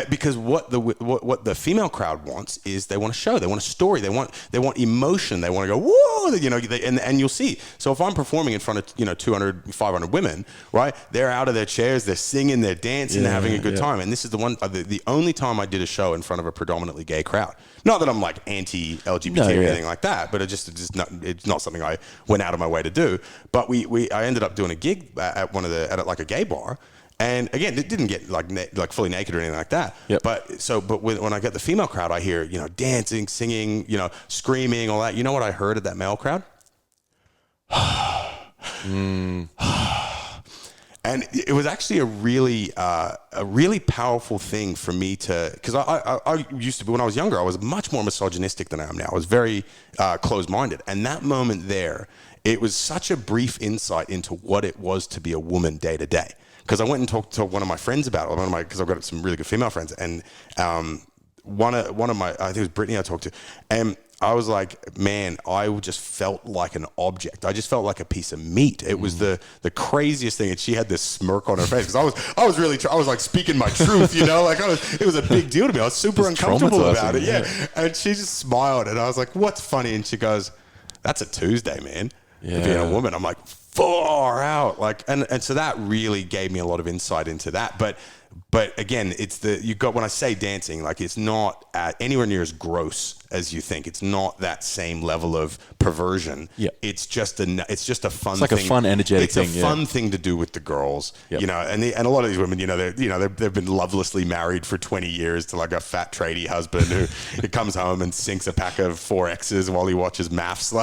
because what the female crowd wants is they want a show, they want a story, they want emotion, they want to go whoa, and you'll see. So if I'm performing in front of 200, 500 women, right? They're out of their chairs, they're singing, they're dancing, they're having a good time. And this is the only time I did a show in front of a predominantly gay crowd. Not that I'm like anti-LGBT or anything like that, but it's not something I went out of my way to do. But I ended up doing a gig at like a gay bar. And again, it didn't get like fully naked or anything like that. Yep. But when I get the female crowd, I hear, dancing, singing, screaming, all that. You know what I heard at that male crowd? And it was actually a really powerful thing for me because I used to be, when I was younger, I was much more misogynistic than I am now. I was very closed-minded. And that moment there, it was such a brief insight into what it was to be a woman day to day. Because I went and talked to one of my friends about it, because I've got some really good female friends, and one of my, I think it was Brittany I talked to, and I was like, man, I just felt like an object. I just felt like a piece of meat. It was the craziest thing, and she had this smirk on her face because I was like speaking my truth, it was a big deal to me. I was super uncomfortable about it, yeah. And she just smiled, and I was like, what's funny? And she goes, that's a Tuesday, man. Yeah. Being a woman, I'm like, far out, and so that really gave me a lot of insight into that. But again, when I say dancing, it's not anywhere near as gross as you think. It's not that same level of perversion. Yeah. It's just a fun thing. It's like a fun, energetic thing. It's a fun thing to do with the girls, and a lot of these women, they've been lovelessly married for 20 years to like a fat tradie husband who comes home and sinks a pack of 4Xs while he watches maths.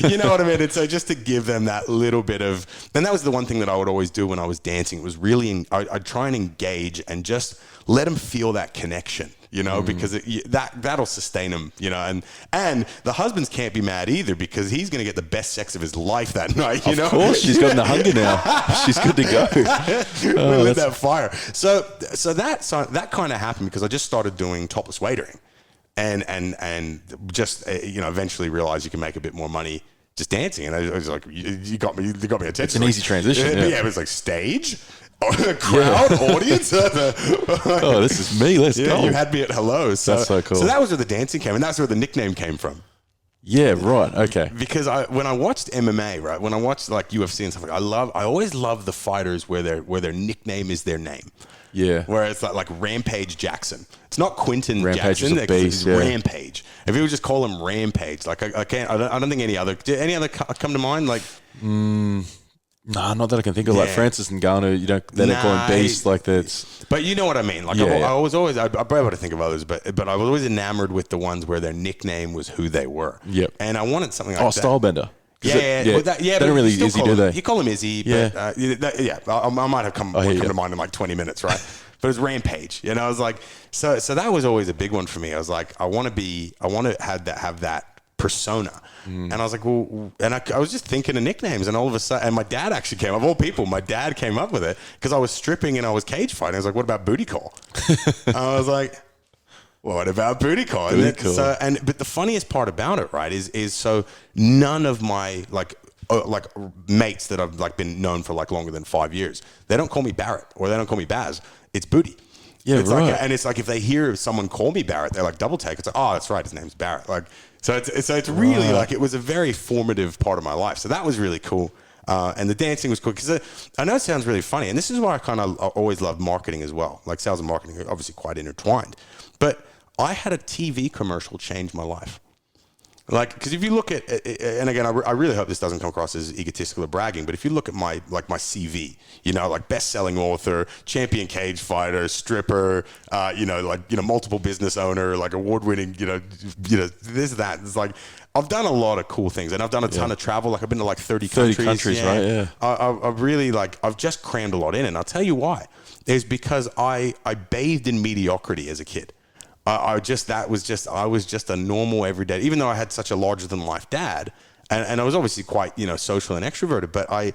You know what I mean? And so just to give them that little bit of, and that was the one thing that I would always do when I was dancing. It was really, I'd try and engage and just let them feel that connection. you know, because that'll sustain him, you know, and the husbands can't be mad either because he's going to get the best sex of his life that night, you know. Of course, she's got the hunger now. She's good to go. We lit that fire. So that kind of happened because I just started doing topless waitering, and just you know, eventually realized you can make a bit more money just dancing, and I was like, you got me attention. It's an easy transition. Yeah, it was like stage. Crowd, audience. Oh, this is me. Let's go. You had me at hello. So, that's so cool. So that was where the dancing came, and that's where the nickname came from. Yeah, right. Okay. Because when I watched MMA, right, when I watched like UFC and stuff, like I always love the fighters where their nickname is their name. Yeah. Where it's like Rampage Jackson. It's not Quentin Rampage Jackson. Is a beast, it's Rampage. If you would just call him Rampage, like I don't think any other come to mind, like. No, not that I can think of. Like Francis Ngannou, they don't call him Beast like that. But you know what I mean. Like I was always, I'd be able to think of others, but I was always enamored with the ones where their nickname was who they were. Yep. And I wanted something like that. Stylebender. Yeah. They don't really Izzy, do they? You call him Izzy, but I might have come to mind in like 20 minutes, right? But it was Rampage, you know. I was like, so that was always a big one for me. I was like, I want to have that persona. And I was like, well, and I was just thinking of nicknames, and all of a sudden, and my dad actually came, of all people, my dad came up with it because I was stripping and I was cage fighting. I was like, what about booty call? I was like, what about booty call? But the funniest part about it, right, is so none of my like mates that I've like been known for like longer than 5 years, they don't call me Barratt or they don't call me Baz. It's Booty. Yeah, it's right. Like, and it's like if they hear someone call me Barratt, they're like double take. It's like, oh, that's right, his name's Barratt. Like, so it's really like it was a very formative part of my life. So that was really cool. And the dancing was cool because I know it sounds really funny, and this is why I kind of always loved marketing as well. Like sales and marketing are obviously quite intertwined. But I had a TV commercial change my life. Like, because if you look at, and again, I really hope this doesn't come across as egotistical or bragging, but if you look at my CV, you know, like best-selling author, champion cage fighter, stripper, multiple business owner, like award-winning, this, that. It's like, I've done a lot of cool things, and I've done a ton of travel. Like, I've been to like 30 countries. Right? Yeah. I've really, I've just crammed a lot in, and I'll tell you why. It's because I bathed in mediocrity as a kid. I was just a normal everyday, even though I had such a larger than life dad, and I was obviously quite, social and extroverted, but I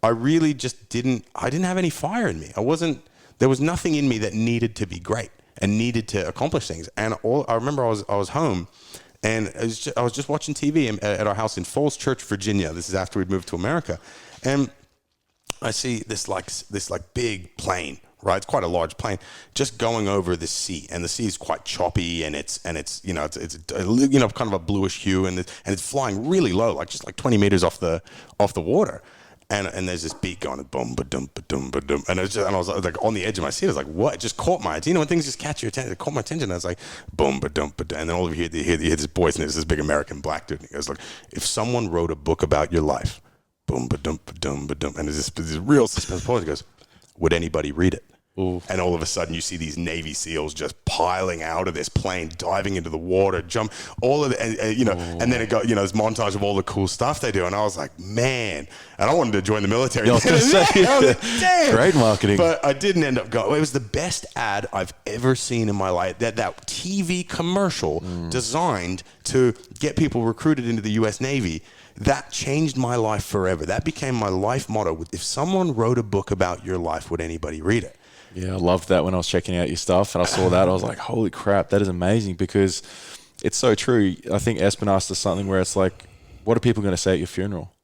really just didn't have any fire in me. There was nothing in me that needed to be great and needed to accomplish things. And I remember I was home, and I was just watching TV at our house in Falls Church, Virginia. This is after we'd moved to America. And I see this big plane. Right, it's quite a large plane, just going over the sea, and the sea is quite choppy, and it's kind of a bluish hue, and it's flying really low, like 20 meters off the water, and there's this beat going, boom, ba-dum, ba-dum, ba-dum, and I was like on the edge of my seat. I was like, what? It just caught my attention. When things just catch your attention, it caught my attention. I was like, boom, ba-dum, ba-dum, and then all of you hear this voice, and it's this big American black dude, and he goes, like, if someone wrote a book about your life, boom, ba-dum, ba-dum, ba-dum, and there's this real suspense pause. He goes, would anybody read it? Ooh. And all of a sudden you see these Navy SEALs just piling out of this plane, diving into the water, jump, all of it, and then it got, this montage of all the cool stuff they do. And I was like, man, and I wanted to join the military. I was going to say, damn. Great marketing. But I didn't end up going. It was the best ad I've ever seen in my life. That TV commercial designed to get people recruited into the U.S. Navy. That changed my life forever. That became my life motto. If someone wrote a book about your life, would anybody read it? Yeah, I loved that when I was checking out your stuff and I saw that. I was like, holy crap, that is amazing, because it's so true. I think Espen asked us something where it's like, what are people going to say at your funeral?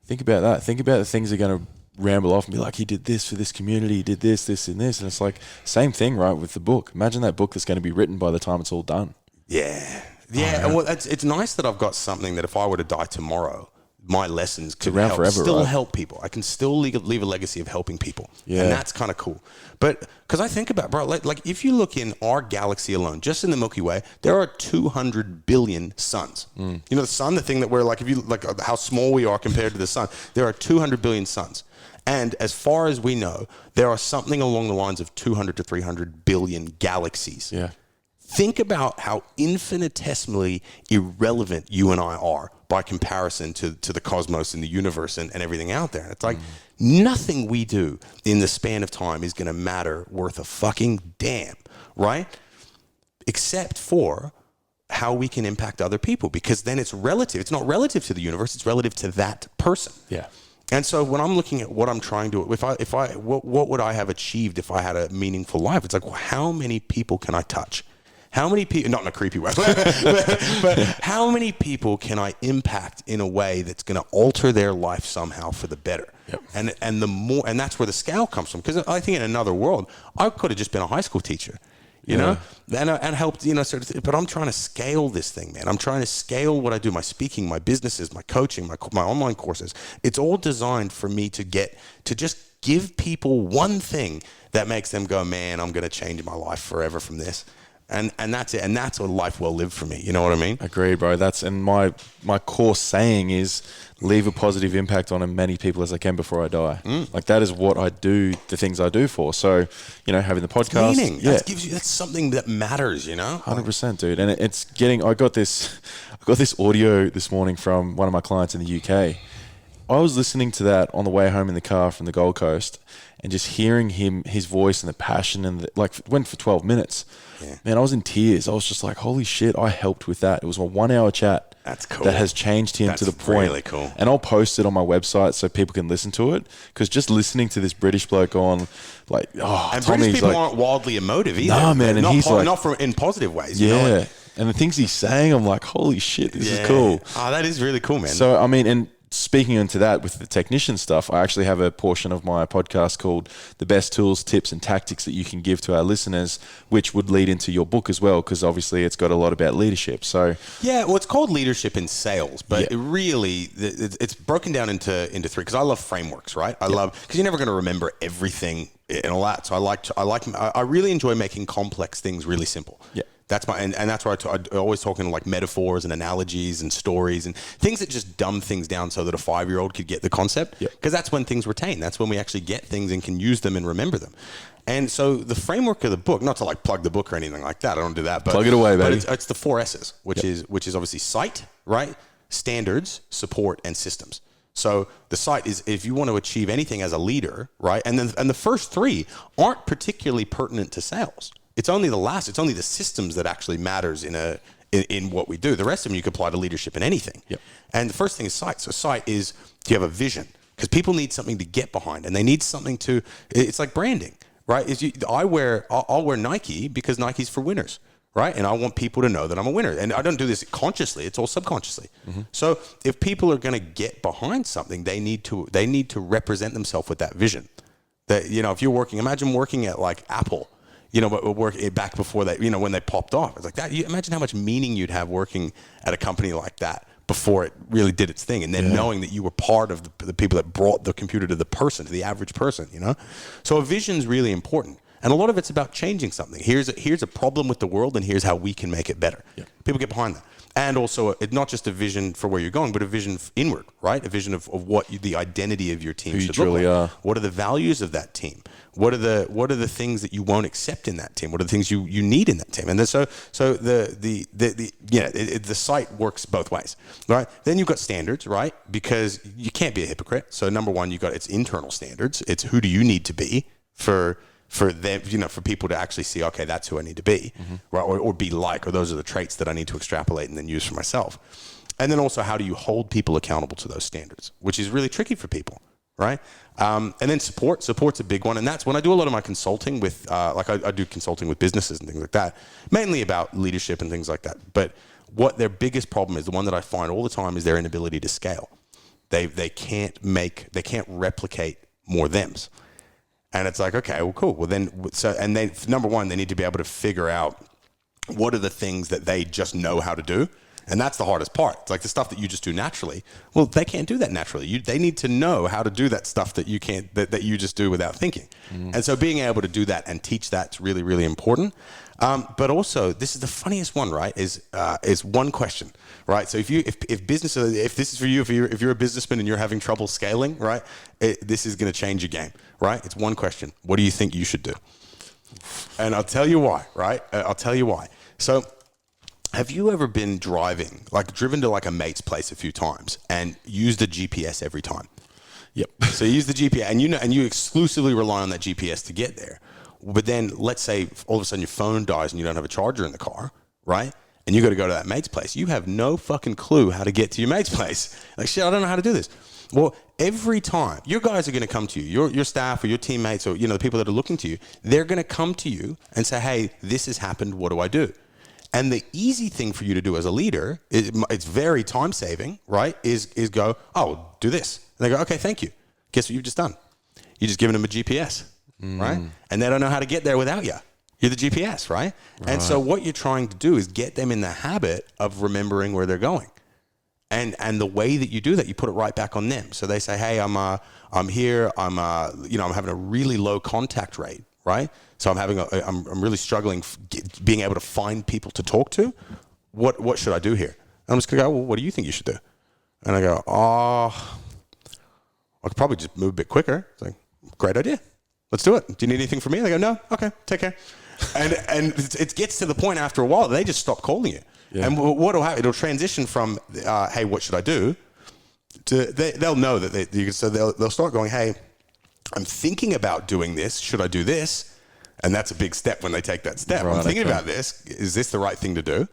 Think about that. Think about the things they're going to ramble off and be like, he did this for this community, he did this, this, and this. And it's like, same thing, right, with the book. Imagine that book that's going to be written by the time it's all done. Yeah. Yeah, well, it's nice that I've got something that if I were to die tomorrow, my lessons could help people. I can still leave a legacy of helping people. Yeah. And that's kind of cool. But because I think about, bro, like if you look in our galaxy alone, just in the Milky Way, there are 200 billion suns. The sun, the thing that we're like, if you like how small we are compared to the sun, there are 200 billion suns. And as far as we know, there are something along the lines of 200 to 300 billion galaxies. Yeah. Think about how infinitesimally irrelevant you and I are by comparison to the cosmos and the universe and everything out there. It's like nothing we do in the span of time is going to matter worth a fucking damn, right? except for how we can impact other people, because then it's relative. It's not relative to the universe. It's relative to that person. Yeah. And so when I'm looking at what I'm trying to, what would I have achieved if I had a meaningful life? It's like, well, how many people can I touch? How many people, not in a creepy way, but how many people can I impact in a way that's going to alter their life somehow for the better? Yep. And that's where the scale comes from. Because I think in another world, I could have just been a high school teacher, you know, and helped, but I'm trying to scale this thing, man. I'm trying to scale what I do, my speaking, my businesses, my coaching, my online courses. It's all designed for me to just give people one thing that makes them go, man, I'm going to change my life forever from this. And that's it. And that's a life well lived for me. You know what I mean? Agreed, bro. And my core saying is leave a positive impact on as many people as I can before I die. Like that is what I do, the things I do for. So, having the podcast. Meaning. Yeah. That's something that matters, 100%, dude. And it's I got this audio this morning from one of my clients in the UK. I was listening to that on the way home in the car from the Gold Coast and just hearing his voice and the passion and went for 12 minutes. Yeah. Man, I was in tears. I was just like, holy shit, I helped with that. It was a 1 hour chat. That's cool. That has changed him to the point. Really cool. And I'll post it on my website so people can listen to it. Because just listening to this British bloke on, and British people aren't wildly emotive either. Nah, man. And he's not in positive ways. Yeah. And the things he's saying, I'm like, holy shit, this is cool. Oh, that is really cool, man. So, and speaking into that with the technician stuff, I actually have a portion of my podcast called The Best Tools, Tips and Tactics That You Can Give to Our Listeners, which would lead into your book as well, because obviously it's got a lot about leadership. So it's called Leadership in Sales, but it really, it's broken down into three, because I love frameworks, right? I love, because you're never going to remember everything and all that. So I really enjoy making complex things really simple. Yeah. That's and that's why I always talk in like metaphors and analogies and stories and things that just dumb things down so that a 5-year-old could get the concept. Because that's when things retain. That's when we actually get things and can use them and remember them. And so the framework of the book, not to plug the book or anything like that, I don't do that. But plug it away, baby. But it's the 4 S's, which is obviously sight, right? Standards, support, and systems. So the sight is if you want to achieve anything as a leader, right? And the first 3 aren't particularly pertinent to sales. It's only the systems that actually matters in what we do. The rest of them you can apply to leadership in anything. Yep. And the first thing is sight. So sight is, do you have a vision? Because people need something to get behind, and they need something to. It's like branding, right? I'll wear Nike because Nike's for winners, right? And I want people to know that I'm a winner. And I don't do this consciously; it's all subconsciously. Mm-hmm. So if people are going to get behind something, they need to represent themselves with that vision. That if you're imagine working at like Apple. But work back before that, when they popped off. It's like that. You imagine how much meaning you'd have working at a company like that before it really did its thing. And then knowing that you were part of the people that brought the computer to the average person, So a vision's really important. And a lot of it's about changing something. Here's a problem with the world, and here's how we can make it better. Yeah. People get behind that. And also, it's not just a vision for where you're going, but a vision inward, right? A vision of what the identity of your team should look like. What are the values of that team? What are the things that you won't accept in that team? What are the things you need in that team? And then so the site works both ways, right? Then you've got standards, right? Because you can't be a hypocrite. So number one, it's internal standards. It's who do you need to be for them, for people to actually see, okay, that's who I need to be, right? Or be like, or those are the traits that I need to extrapolate and then use for myself. And then also, how do you hold people accountable to those standards, which is really tricky for people, right? And then support's a big one. And that's when I do a lot of my consulting with, I do consulting with businesses and things like that, mainly about leadership and things like that. But what their biggest problem is, the one that I find all the time, is their inability to scale. They can't replicate more thems. And it's like, okay, well, cool. Well, number one, they need to be able to figure out what are the things that they just know how to do. And that's the hardest part. It's like the stuff that you just do naturally. Well, they can't do that naturally. They need to know how to do that stuff that you can't, that you just do without thinking. Mm-hmm. And so being able to do that and teach that's really, really important. But also, this is the funniest one, right? Is one question, right? So if this is for you, if you're a businessman and you're having trouble scaling, right? This is going to change your game, right? It's one question. What do you think you should do? And I'll tell you why, right? I'll tell you why. So, have you ever been driven to like a mate's place a few times and used a GPS every time? Yep. So you use the GPS and you exclusively rely on that GPS to get there. But then let's say all of a sudden your phone dies and you don't have a charger in the car, right? And you got to go to that mate's place. You have no fucking clue how to get to your mate's place. Like, shit, I don't know how to do this. Well, every time your guys are going to come to you, your staff or your teammates or, the people that are looking to you, they're going to come to you and say, hey, this has happened. What do I do? And the easy thing for you to do as a leader, it's very time saving, right? Is go, oh, do this. And they go, okay, thank you. Guess what you've just done? You just given them a GPS, right? And they don't know how to get there without you. You're the GPS, right? And so what you're trying to do is get them in the habit of remembering where they're going. And the way that you do that, you put it right back on them. So they say, hey, I'm here. I'm having a really low contact rate, right? So I'm really struggling being able to find people to talk to. What should I do here? And I'm just gonna go, well, what do you think you should do? And I go, I could probably just move a bit quicker. It's like, great idea. Let's do it. Do you need anything from me? They go, no. Okay, take care. And it gets to the point after a while, they just stop calling you. Yeah. And what will happen? It'll transition from, hey, what should I do? To they'll know that so they'll start going, hey, I'm thinking about doing this. Should I do this? And that's a big step when they take that step. Right, I'm thinking about this. Is this the right thing to do?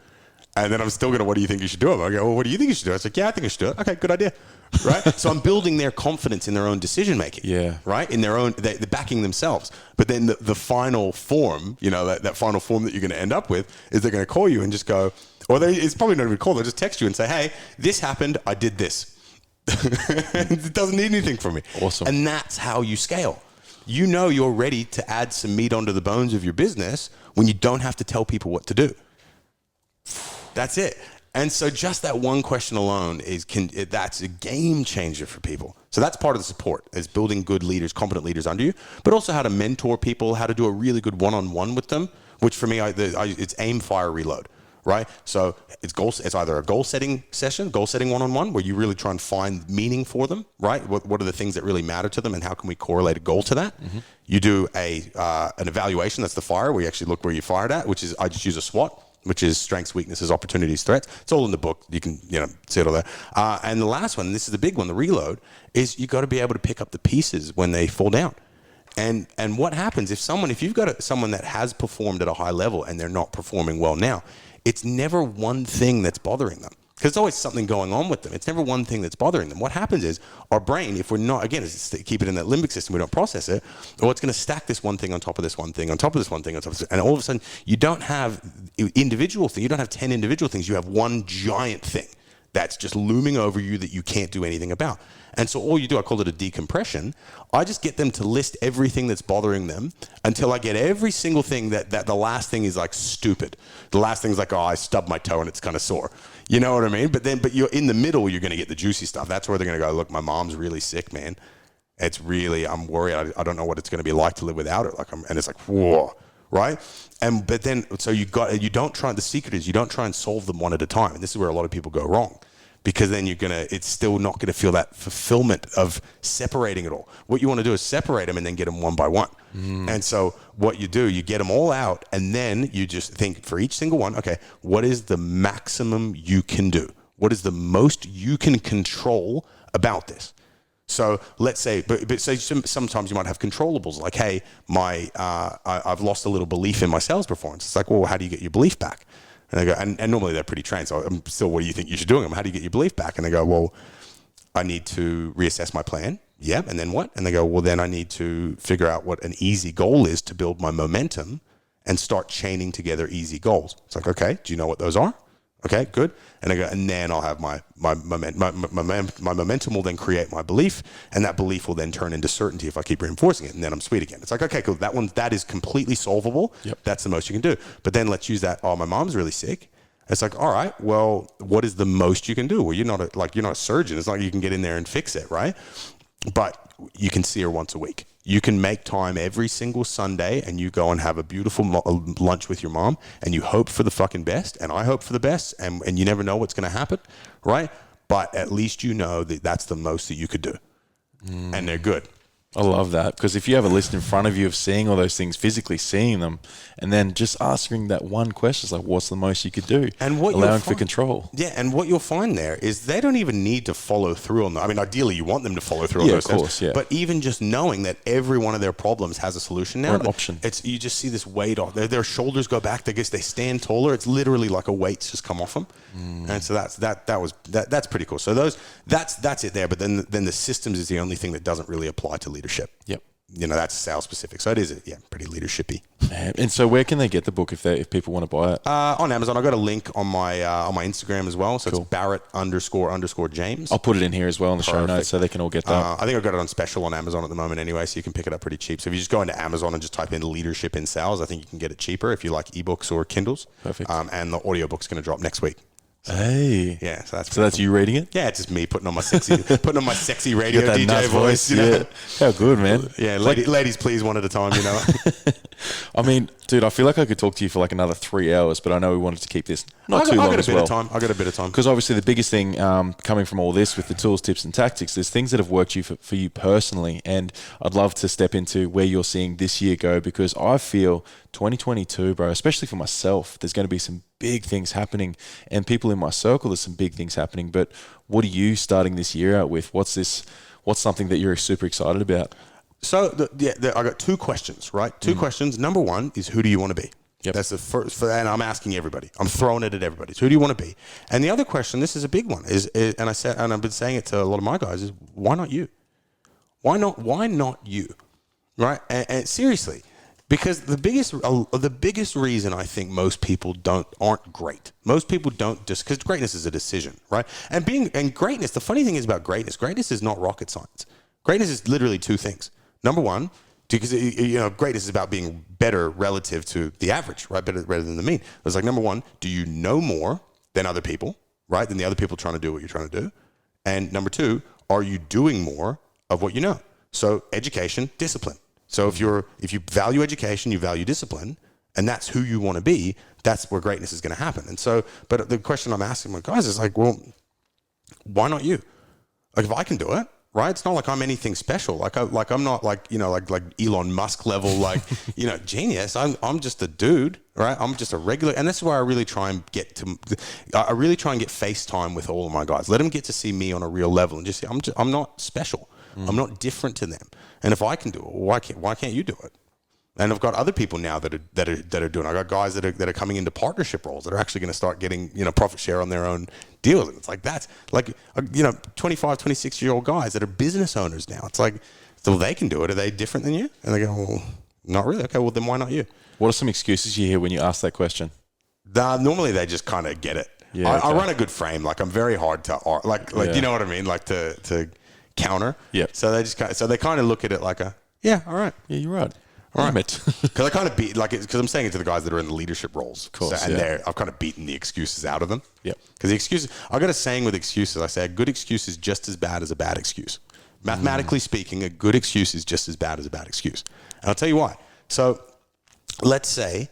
And then I'm still going to, what do you think you should do? I go, well, what do you think you should do? I was like, yeah, I think I should do it. Okay, good idea. Right? So I'm building their confidence in their own decision making. Yeah. Right? In their own, they're backing themselves. But then the final form, that final form that you're going to end up with is they're going to call you and just go, it's probably not even a call. They'll just text you and say, hey, this happened. I did this. It doesn't need anything from me. Awesome. And that's how you scale. You're ready to add some meat onto the bones of your business when you don't have to tell people what to do. That's it. And so just that one question alone that's a game changer for people. So that's part of the support, is building good leaders, competent leaders under you, but also how to mentor people, how to do a really good one-on-one with them, which for me, it's aim, fire, reload, right? So it's either a goal-setting session, goal-setting one-on-one, where you really try and find meaning for them, right? What are the things that really matter to them, and how can we correlate a goal to that? Mm-hmm. You do an evaluation, that's the fire, where you actually look where you fired at, which is, I just use a SWOT, which is strengths, weaknesses, opportunities, threats. It's all in the book. You can, see it all there. And the last one, and this is the big one, the reload, is you got to be able to pick up the pieces when they fall down. And what happens if you've got someone that has performed at a high level and they're not performing well now, it's never one thing that's bothering them. Because there's always something going on with them. It's never one thing that's bothering them. What happens is our brain, if we're not, again, keep it in that limbic system, we don't process it, or it's going to stack this one thing on top of this one thing, on top of this one thing, on top of this, and all of a sudden, you don't have individual things. You don't have 10 individual things. You have one giant thing that's just looming over you that you can't do anything about. And so all you do, I call it a decompression. I just get them to list everything that's bothering them until I get every single thing that the last thing is like stupid. The last thing is like, I stubbed my toe and it's kind of sore. You know what I mean? But you're in the middle, you're going to get the juicy stuff. That's where they're going to go, look, my mom's really sick, man. It's really, I'm worried. I don't know what it's going to be like to live without her. And it's like, whoa, right? But then, so the secret is you don't try and solve them one at a time. And this is where a lot of people go wrong. Because then it's still not going to feel that fulfillment of separating it all. What you want to do is separate them and then get them one by one. And so what you do, you get them all out, and then you just think for each single one, okay, what is the maximum you can do? What is the most you can control about this? So let's say, but say sometimes you might have controllables like, hey, I've lost a little belief in my sales performance. It's like, well, how do you get your belief back? And they go, and normally they're pretty trained. So I'm still, what do you think you should do? How do you get your belief back? And they go, well, I need to reassess my plan. Yeah. And then what? And they go, well, then I need to figure out what an easy goal is to build my momentum and start chaining together easy goals. It's like, okay, do you know what those are? Okay, good. And I go, and then I'll have my momentum will then create my belief, and that belief will then turn into certainty if I keep reinforcing it, and then I'm sweet again. It's like, okay, cool. That is completely solvable. Yep. That's the most you can do. But then let's use that. Oh, my mom's really sick. It's like, all right, well, what is the most you can do? Well, you're not a surgeon. It's not like you can get in there and fix it, right? But you can see her once a week. You can make time every single Sunday and you go and have a beautiful lunch with your mom, and you hope for the fucking best, and I hope for the best, and you never know what's going to happen, right? But at least you know that that's the most that you could do. And they're good. I love that, because if you have a list in front of you of seeing all those things, physically seeing them, and then just asking that one question, it's like, what's the most you could do? And what allowing for control. Yeah, and what you'll find there is they don't even need to follow through on that. I mean, ideally, you want them to follow through on those steps. Yeah. But even just knowing that every one of their problems has a solution now, or an option. You just see this weight off. Their shoulders go back. They stand taller. It's literally like a weight's just come off them. And so that's pretty cool. So that's it there. But then the systems is the only thing that doesn't really apply to leadership. Yep. That's sales specific. So it is, pretty leadershipy. And so where can they get the book if people want to buy it? On Amazon. I've got a link on my Instagram as well. So It's Barratt__James. I'll put it in here as well in the show notes so they can all get that. I think I've got it on special on Amazon at the moment anyway, so you can pick it up pretty cheap. So if you just go into Amazon and just type in leadership in sales, I think you can get it cheaper if you like ebooks or Kindles. Perfect. And the audiobook's going to drop next week. Hey, yeah, so that's cool. You reading it? Yeah, it's just me putting on my sexy radio that DJ nice voice. Yeah, how good, man. Yeah, ladies, please, one at a time. I mean, dude, I feel like I could talk to you for like another 3 hours, but I know we wanted to keep this not too long as well. I got a bit of time because obviously the biggest thing coming from all this with the tools, tips, and tactics, there's things that have worked for you personally, and I'd love to step into where you're seeing this year go, because I feel 2022, bro, especially for myself, there's going to be some big things happening, and people in my circle, there's some big things happening. But what are you starting this year out with? What's something that you're super excited about? So I got two questions, right? Two questions. Number one is, who do you want to be? Yep. That's the first, and I'm asking everybody. I'm throwing it at everybody. So who do you want to be? And the other question, this is a big one, is and I've been saying it to a lot of my guys, is why not you? Why not you? Right? And seriously, because the biggest reason I think most people aren't great. Most people don't just, because greatness is a decision, right? And greatness, the funny thing is about greatness is not rocket science. Greatness is literally two things. Number one, because greatness is about being better relative to the average, right? Better than the mean. It's like, number one, do you know more than other people, right? Than the other people trying to do what you're trying to do? And number two, are you doing more of what you know? So education, discipline. So if you value education, you value discipline, and that's who you want to be, that's where greatness is going to happen. And so, but the question I'm asking my guys is like, well, why not you? Like, if I can do it, right? It's not like I'm anything special. Like I'm not like Elon Musk level, genius. I'm just a dude, right? I'm just a regular, and that's why I really try and get FaceTime with all of my guys. Let them get to see me on a real level and just say, I'm not special. I'm not different to them. And if I can do it, why can't you do it? And I've got other people now that are doing it. I've got guys that are coming into partnership roles that are actually going to start getting, profit share on their own deals. And it's like, that's like, 25, 26-year-old guys that are business owners now. It's like, so they can do it. Are they different than you? And they go, well, not really. Okay, well, then why not you? What are some excuses you hear when you ask that question? Normally they just kind of get it. Yeah, I run a good frame. Like, I'm very hard to, you know what I mean? Like to counter. Yeah. So they kind of look at it like yeah, all right. Yeah, you're right. All right. Because I kind of because I'm saying it to the guys that are in the leadership roles. Of course, I've kind of beaten the excuses out of them. Yeah. Because the excuses, I got a saying with excuses. I say a good excuse is just as bad as a bad excuse. Mathematically speaking, a good excuse is just as bad as a bad excuse. And I'll tell you why. So let's say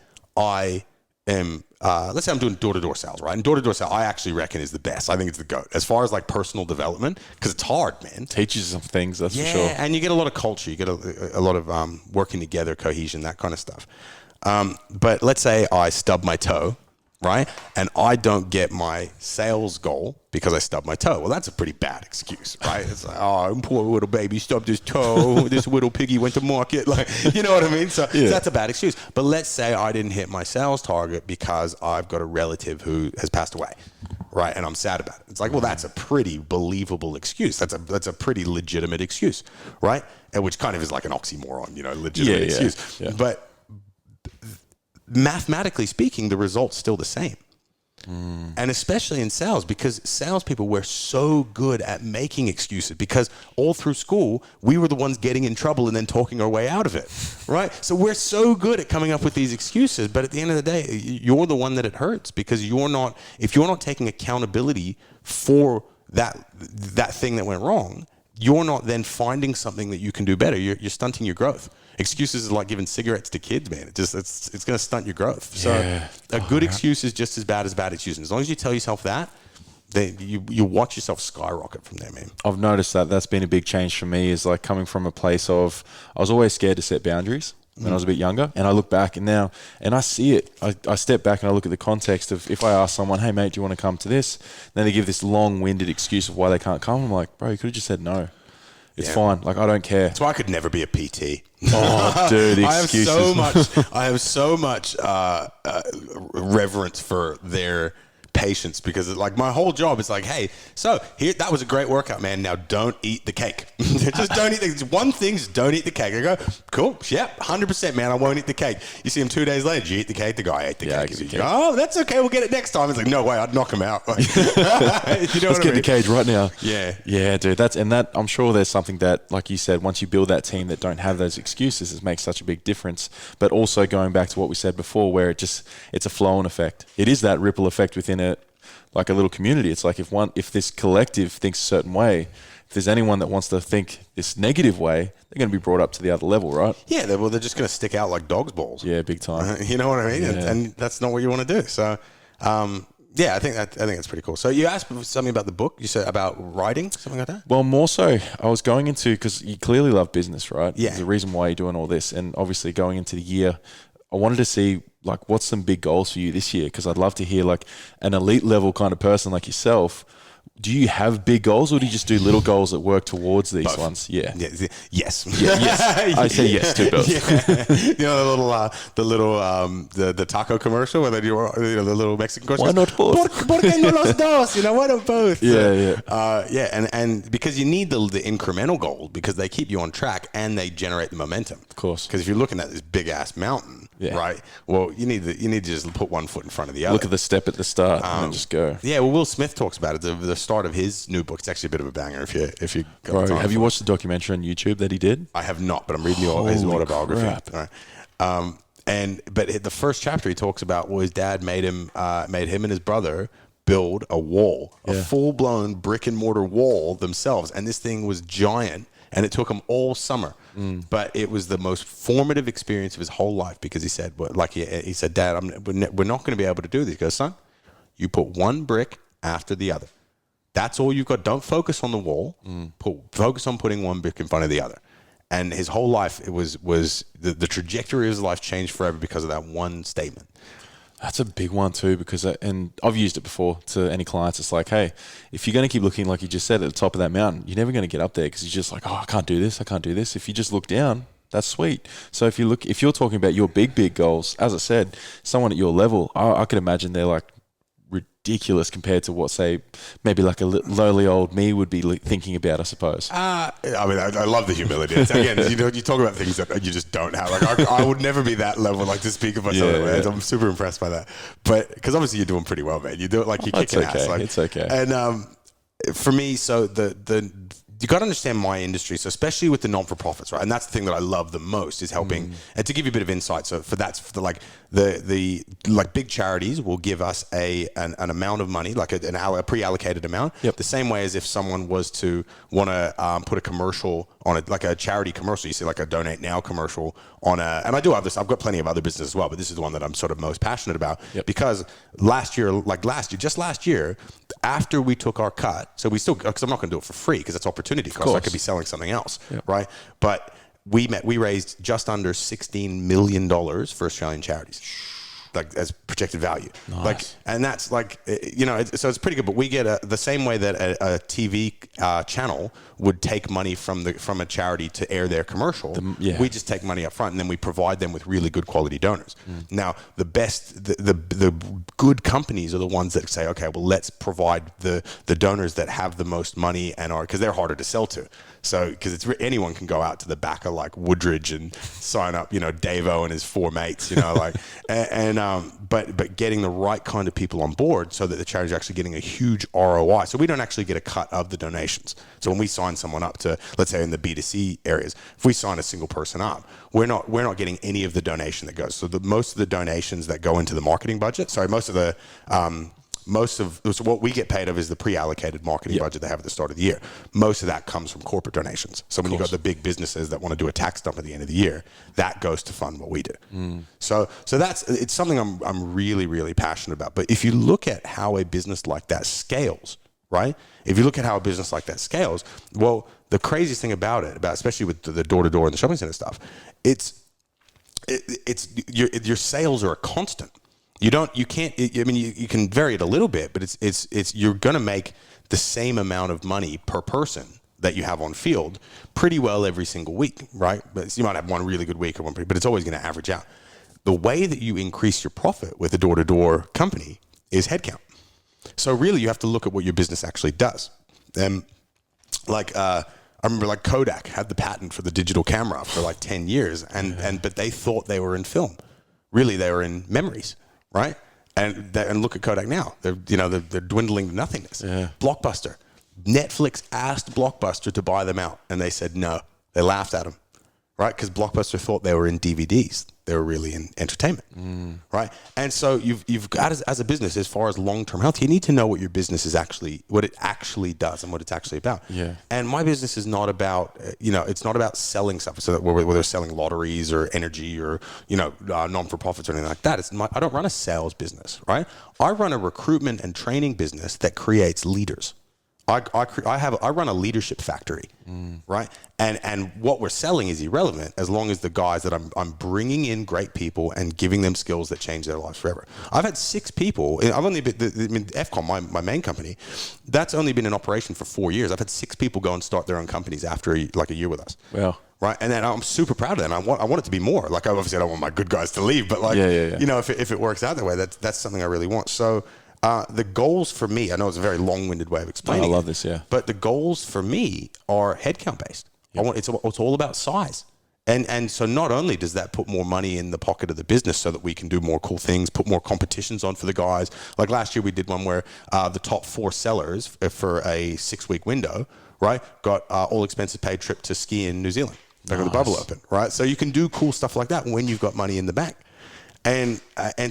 I'm doing door-to-door sales, right? And door-to-door sales, I actually reckon is the best. I think it's the GOAT. As far as like personal development, because it's hard, man. Teaches you some things, that's for sure. Yeah, and you get a lot of culture. You get a lot of working together, cohesion, that kind of stuff. But let's say I stub my toe, right? And I don't get my sales goal because I stubbed my toe. Well, that's a pretty bad excuse, right? It's like, oh, poor little baby stubbed his toe. This little piggy went to market. Like, you know what I mean? So that's a bad excuse. But let's say I didn't hit my sales target because I've got a relative who has passed away, right? And I'm sad about it. It's like, well, that's a pretty believable excuse. That's a pretty legitimate excuse, right? And which kind of is like an oxymoron, legitimate excuse. Yeah. But mathematically speaking, the result's still the same. And especially in sales, because salespeople, we're so good at making excuses, because all through school, we were the ones getting in trouble and then talking our way out of it, right? So we're so good at coming up with these excuses, but at the end of the day, you're the one that it hurts, because if you're not taking accountability for that thing that went wrong, you're not then finding something that you can do better. You're stunting your growth. Excuses is like giving cigarettes to kids, man. It's going to stunt your growth. So a good excuse is just as bad as bad excuse. And as long as you tell yourself that, you watch yourself skyrocket from there, man. I've noticed that that's been a big change for me, is like coming from a place of, I was always scared to set boundaries when I was a bit younger, and I look back and now, and I see it. I step back and I look at the context of, if I ask someone, hey mate, do you want to come to this? Then they give this long-winded excuse of why they can't come. I'm like, bro, you could have just said no. It's fine. Like, I don't care. That's why I could never be a PT. Oh, dude, the excuses. I have so much reverence for their patience, because like my whole job is like, hey, so here, that was a great workout, man. Now don't eat the cake. Just don't eat the one thing. Just don't eat the cake. I go, cool, yeah, 100%, man. I won't eat the cake. You see him 2 days later. Did you eat the cake? The guy ate the cake. Go, oh, that's okay. We'll get it next time. It's like, no way. I'd knock him out. Like, you know Let's get in the cage right now. Yeah, dude. I'm sure there's something that, like you said, once you build that team that don't have those excuses, it makes such a big difference. But also going back to what we said before, where it's a flow-on effect. It is that ripple effect within it. Like a little community. It's like if this collective thinks a certain way, if there's anyone that wants to think this negative way, they're going to be brought up to the other level, right? Yeah, they're just going to stick out like dog's balls. Yeah, big time. You know what I mean? Yeah. And that's not what you want to do. So, yeah, I think that's pretty cool. So you asked something about the book. You said about writing, something like that? Well, more so, I was going into, because you clearly love business, right? Yeah. There's a reason why you're doing all this. And obviously going into the year, I wanted to see, like, what's some big goals for you this year? Because I'd love to hear, like, an elite level kind of person like yourself. Do you have big goals, or do you just do little goals that work towards these ones? Yeah. Yes. Yes. I say yes to both. Yeah. You know the taco commercial where they do the little Mexican commercial. Why not both? ¿Por qué no los dos? You know, why not both? Yeah. And because you need the incremental goal, because they keep you on track and they generate the momentum. Of course. Because if you're looking at this big ass mountain, right? Well, you need to just put one foot in front of the other. Look at the step at the start and then just go. Yeah. Well, Will Smith talks about it. The start of his new book. It's actually a bit of a banger if you got Bro, time. have you watched the documentary on YouTube that he did? I have not, but I'm reading his autobiography. Crap. But the first chapter he talks about, well, his dad made him and his brother build a wall, a full-blown brick and mortar wall themselves, and this thing was giant, and it took him all summer. But it was the most formative experience of his whole life, because he said, he said, Dad, we're not going to be able to do this. He goes, son, you put one brick after the other. That's all you've got. Don't focus on the wall. Focus on putting one brick in front of the other. And his whole life, it was the trajectory of his life changed forever because of that one statement. That's a big one too, because and I've used it before to any clients. It's like, hey, if you're going to keep looking, like you just said, at the top of that mountain, you're never going to get up there, because you're just like, oh, I can't do this. If you just look down, that's sweet. So if you're talking about your big goals, as I said, someone at your level, I could imagine they're like ridiculous compared to what, say, maybe like a lowly old me would be thinking about, I suppose. I love the humility. Again, you talk about things that you just don't have. Like I would never be that level, like to speak of myself. Yeah. I'm super impressed by that. But because obviously you're doing pretty well, man. You do it like you're kicking ass. Like, it's okay. And for me, so you got to understand my industry, so especially with the non-for-profits, right? And that's the thing that I love the most, is helping. And to give you a bit of insight, so for the big charities will give us an amount of money, like a pre-allocated amount. Yep. The same way as if someone was to want to put a commercial on it, like a charity commercial. You see like a Donate Now commercial on and I do have this. I've got plenty of other businesses as well, but this is the one that I'm sort of most passionate about. Yep. Because last year, after we took our cut, so we still, because I'm not going to do it for free, because that's opportunity cost. I could be selling something else, right? But we raised just under $16 million for Australian charities, like as projected value. Nice. Like, and that's like, so it's pretty good. But we get the same way that a TV channel would take money from a charity to air their commercial. We just take money up front, and then we provide them with really good quality donors. Now, the good companies are the ones that say, okay, well, let's provide the donors that have the most money and because they're harder to sell to. So, because anyone can go out to the back of like Woodridge and sign up, Davo and his 4 mates, but getting the right kind of people on board so that the charity is actually getting a huge ROI. So we don't actually get a cut of the donations. So when we sign someone up to, let's say in the B2C areas, if we sign a single person up, we're not getting any of the donation that goes. So most of the donations that go into the marketing budget, most of the so what we get paid of is the pre-allocated marketing budget they have at the start of the year. Most of that comes from corporate donations. So when you got the big businesses that want to do a tax dump at the end of the year, that goes to fund what we do. So it's something I'm really, really passionate about. But if you look at how a business like that scales, right? If you look at how a business like that scales, well, the craziest thing about it, especially with the door-to-door and the shopping center stuff, it's your sales are a constant. You can vary it a little bit, but it's you're going to make the same amount of money per person that you have on field pretty well every single week, right? But you might have one really good week or one, but it's always going to average out. The way that you increase your profit with a door-to-door company is headcount. So really, you have to look at what your business actually does. I remember like Kodak had the patent for the digital camera for like 10 years, but they thought they were in film. Really, they were in memories. Right, and look at Kodak now. They're dwindling to nothingness. Yeah. Blockbuster, Netflix asked Blockbuster to buy them out, and they said no. They laughed at them, right? Because Blockbuster thought they were in DVDs. They were really in entertainment, right? And so you've got as a business, as far as long-term health, you need to know what your business is what it actually does and what it's actually about. Yeah. And my business is not about, it's not about selling stuff. So whether they're selling lotteries or energy or, non-for-profits or anything like that. I don't run a sales business, right? I run a recruitment and training business that creates leaders. I run a leadership factory, right? And what we're selling is irrelevant as long as the guys that I'm bringing in great people and giving them skills that change their lives forever. I've had 6 people. I've only been FCOM, my main company. That's only been in operation for 4 years. I've had 6 people go and start their own companies after a year with us. Wow. Right, and then I'm super proud of them. I want it to be more. Like obviously, I don't want my good guys to leave, but if it works out that way, that's something I really want. So. The goals for me, I know it's a very long-winded way of explaining. I love this, yeah. But the goals for me are headcount-based. Yep. It's all about size. And so not only does that put more money in the pocket of the business so that we can do more cool things, put more competitions on for the guys. Like last year we did one where the top 4 sellers for a 6-week window, right, got all expenses paid trip to ski in New Zealand. They got the bubble open, right? So you can do cool stuff like that when you've got money in the bank. And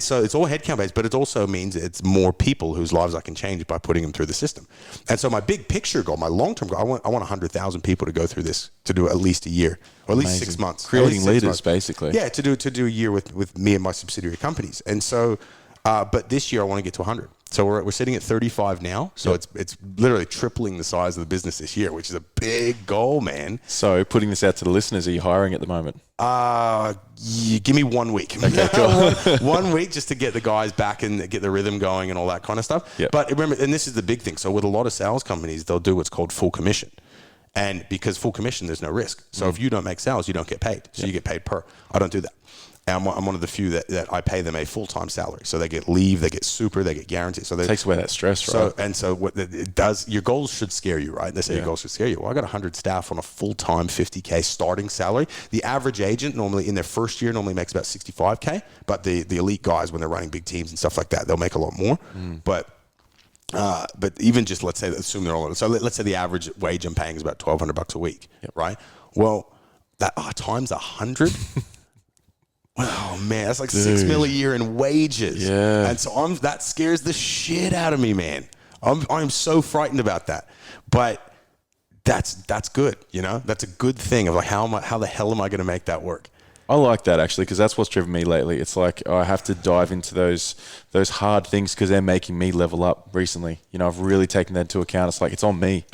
so it's all headcount based, but it also means it's more people whose lives I can change by putting them through the system. And so my big picture goal, my long-term goal, I want 100,000 people to go through this, to do at least a year, or at least 6 months. Creating leaders, basically. Yeah, to do a year with me and my subsidiary companies. And so, but this year I want to get to 100. So we're sitting at 35 now. So it's literally tripling the size of the business this year, which is a big goal, man. So putting this out to the listeners, are you hiring at the moment? Give me 1 week. Okay, cool. 1 week just to get the guys back and get the rhythm going and all that kind of stuff. Yep. But remember, and this is the big thing. So with a lot of sales companies, they'll do what's called full commission. And because full commission, there's no risk. So if you don't make sales, you don't get paid. So you get paid per. I don't do that. And I'm one of the few that I pay them a full-time salary. So they get leave, they get super, they get guaranteed. So it takes away that stress, right? So what it does, your goals should scare you, right? They say your goals should scare you. Well, I got 100 staff on a full-time $50K starting salary. The average agent normally in their first year normally makes about $65K. But the elite guys, when they're running big teams and stuff like that, they'll make a lot more. But even just assume they're all, so let's say the average wage I'm paying is about $1,200 a week, right? Well, that times 100. Oh man, that's like $6 million a year in wages. Yeah. And so that scares the shit out of me, man. I'm so frightened about that. But that's good, That's a good thing of like how the hell am I going to make that work? I like that actually, because that's what's driven me lately. It's like I have to dive into those hard things because they're making me level up recently. I've really taken that into account. It's like it's on me.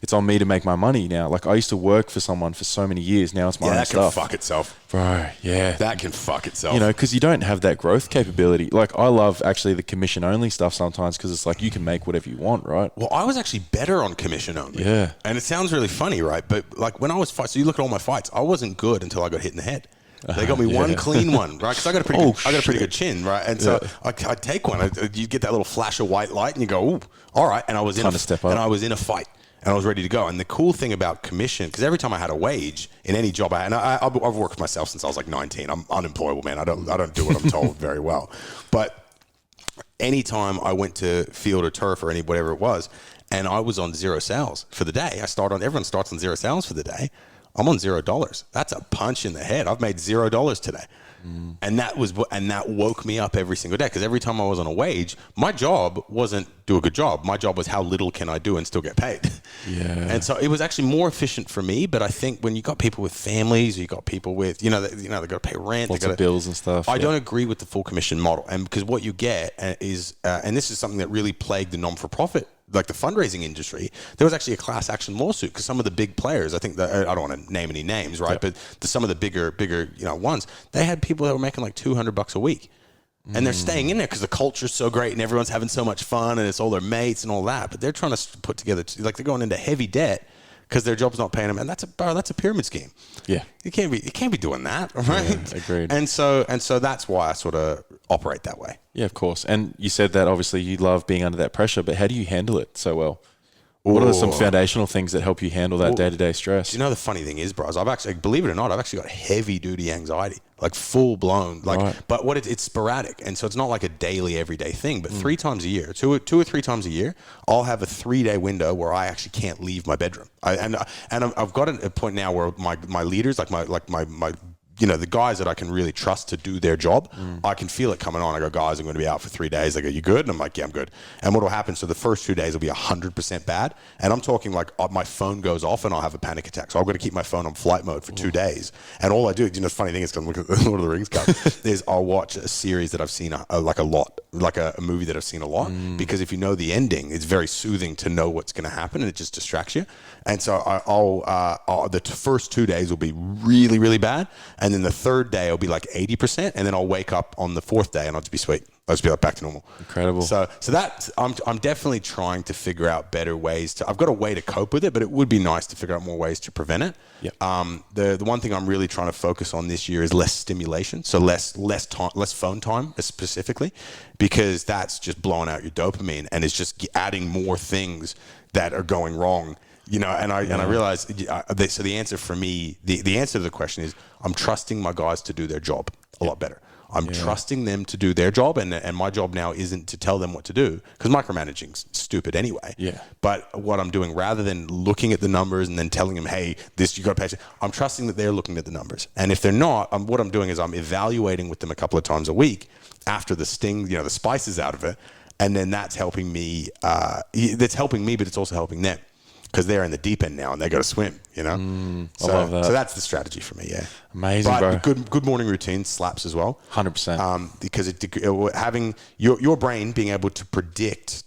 It's on me to make my money now. Like I used to work for someone for so many years. Now it's my own stuff. That can fuck itself. Bro, yeah. That can fuck itself. Because you don't have that growth capability. Like I love actually the commission only stuff sometimes because it's like you can make whatever you want, right? Well, I was actually better on commission only. Yeah. And it sounds really funny, right? But like when I was fighting, so you look at all my fights, I wasn't good until I got hit in the head. They got me one clean one, right? Because I got a pretty good chin, right? And so I'd take one. You get that little flash of white light, and you go, "Ooh, all right." And I was I was in a fight, and I was ready to go. And the cool thing about commission, because every time I had a wage in any job I had, and I've worked for myself since I was like 19. I'm unemployable, man. I don't do what I'm told very well. But anytime I went to field or turf or whatever it was, and I was on 0 sales for the day, everyone starts on 0 sales for the day. I'm on $0. That's a punch in the head. I've made $0 today. And that woke me up every single day, because every time I was on a wage, my job wasn't do a good job. My job was how little can I do and still get paid. Yeah. And so it was actually more efficient for me. But I think when you got people with families, you got people with, they got to pay rent, lots of bills and stuff. I don't agree with the full commission model. And because what you get is, and this is something that really plagued the non-for-profit, like the fundraising industry, there was actually a class action lawsuit because some of the big players, I think that, I don't want to name any names, right? But some of the bigger, ones, they had people that were making like $200 a week. And they're staying in there because the culture's so great and everyone's having so much fun and it's all their mates and all that. But they're trying to put together, like they're going into heavy debt because their job's not paying them. And that's a pyramid scheme. Yeah. You can't be doing that, right? Yeah, agreed. And so that's why I sort of operate that way. Yeah, of course. And you said that obviously you love being under that pressure, but how do you handle it so well? What are some foundational things that help you handle that day-to-day stress? You know, the funny thing is, bros, I've actually, believe it or not, I've actually got heavy-duty anxiety, like full-blown, but it's sporadic. And so it's not like a daily, everyday thing, but 3 times a year, two or three times a year, I'll have a 3-day window where I actually can't leave my bedroom. I've got a point now where my leaders, like my the guys that I can really trust to do their job, I can feel it coming on. I go, guys, I'm going to be out for 3 days. They go, you good? And I'm like, yeah, I'm good. And what will happen, so the first 2 days will be 100% bad. And I'm talking like my phone goes off and I'll have a panic attack. So I'm going to keep my phone on flight mode for 2 days. And all I do, the funny thing is, because I'm looking at the Lord of the Rings guys, is I'll watch a series that I've seen a lot, like a movie that I've seen a lot. Because if you know the ending, it's very soothing to know what's going to happen and it just distracts you. And so the first 2 days will be really, really bad. And then the third day will be like 80%. And then I'll wake up on the fourth day and I'll just be sweet. I'll just be like back to normal. Incredible. So that I'm definitely trying to figure out better ways I've got a way to cope with it, but it would be nice to figure out more ways to prevent it. Yep. The one thing I'm really trying to focus on this year is less stimulation. So less phone time specifically, because that's just blowing out your dopamine and it's just adding more things that are going wrong. And I realize, so the answer for me, the answer to the question is, I'm trusting my guys to do their job a lot better. I'm trusting them to do their job, and my job now isn't to tell them what to do, because micromanaging's stupid anyway. Yeah. But what I'm doing, rather than looking at the numbers and then telling them, hey, this, you got to pay attention, I'm trusting that they're looking at the numbers. And if they're not, what I'm doing is I'm evaluating with them a couple of times a week after the sting, the spices out of it. And then that's helping me, but it's also helping them, because they're in the deep end now and they got to swim, I love that. So that's the strategy for me, yeah. Amazing, but bro. Good morning routine slaps as well. 100%. Because having your brain being able to predict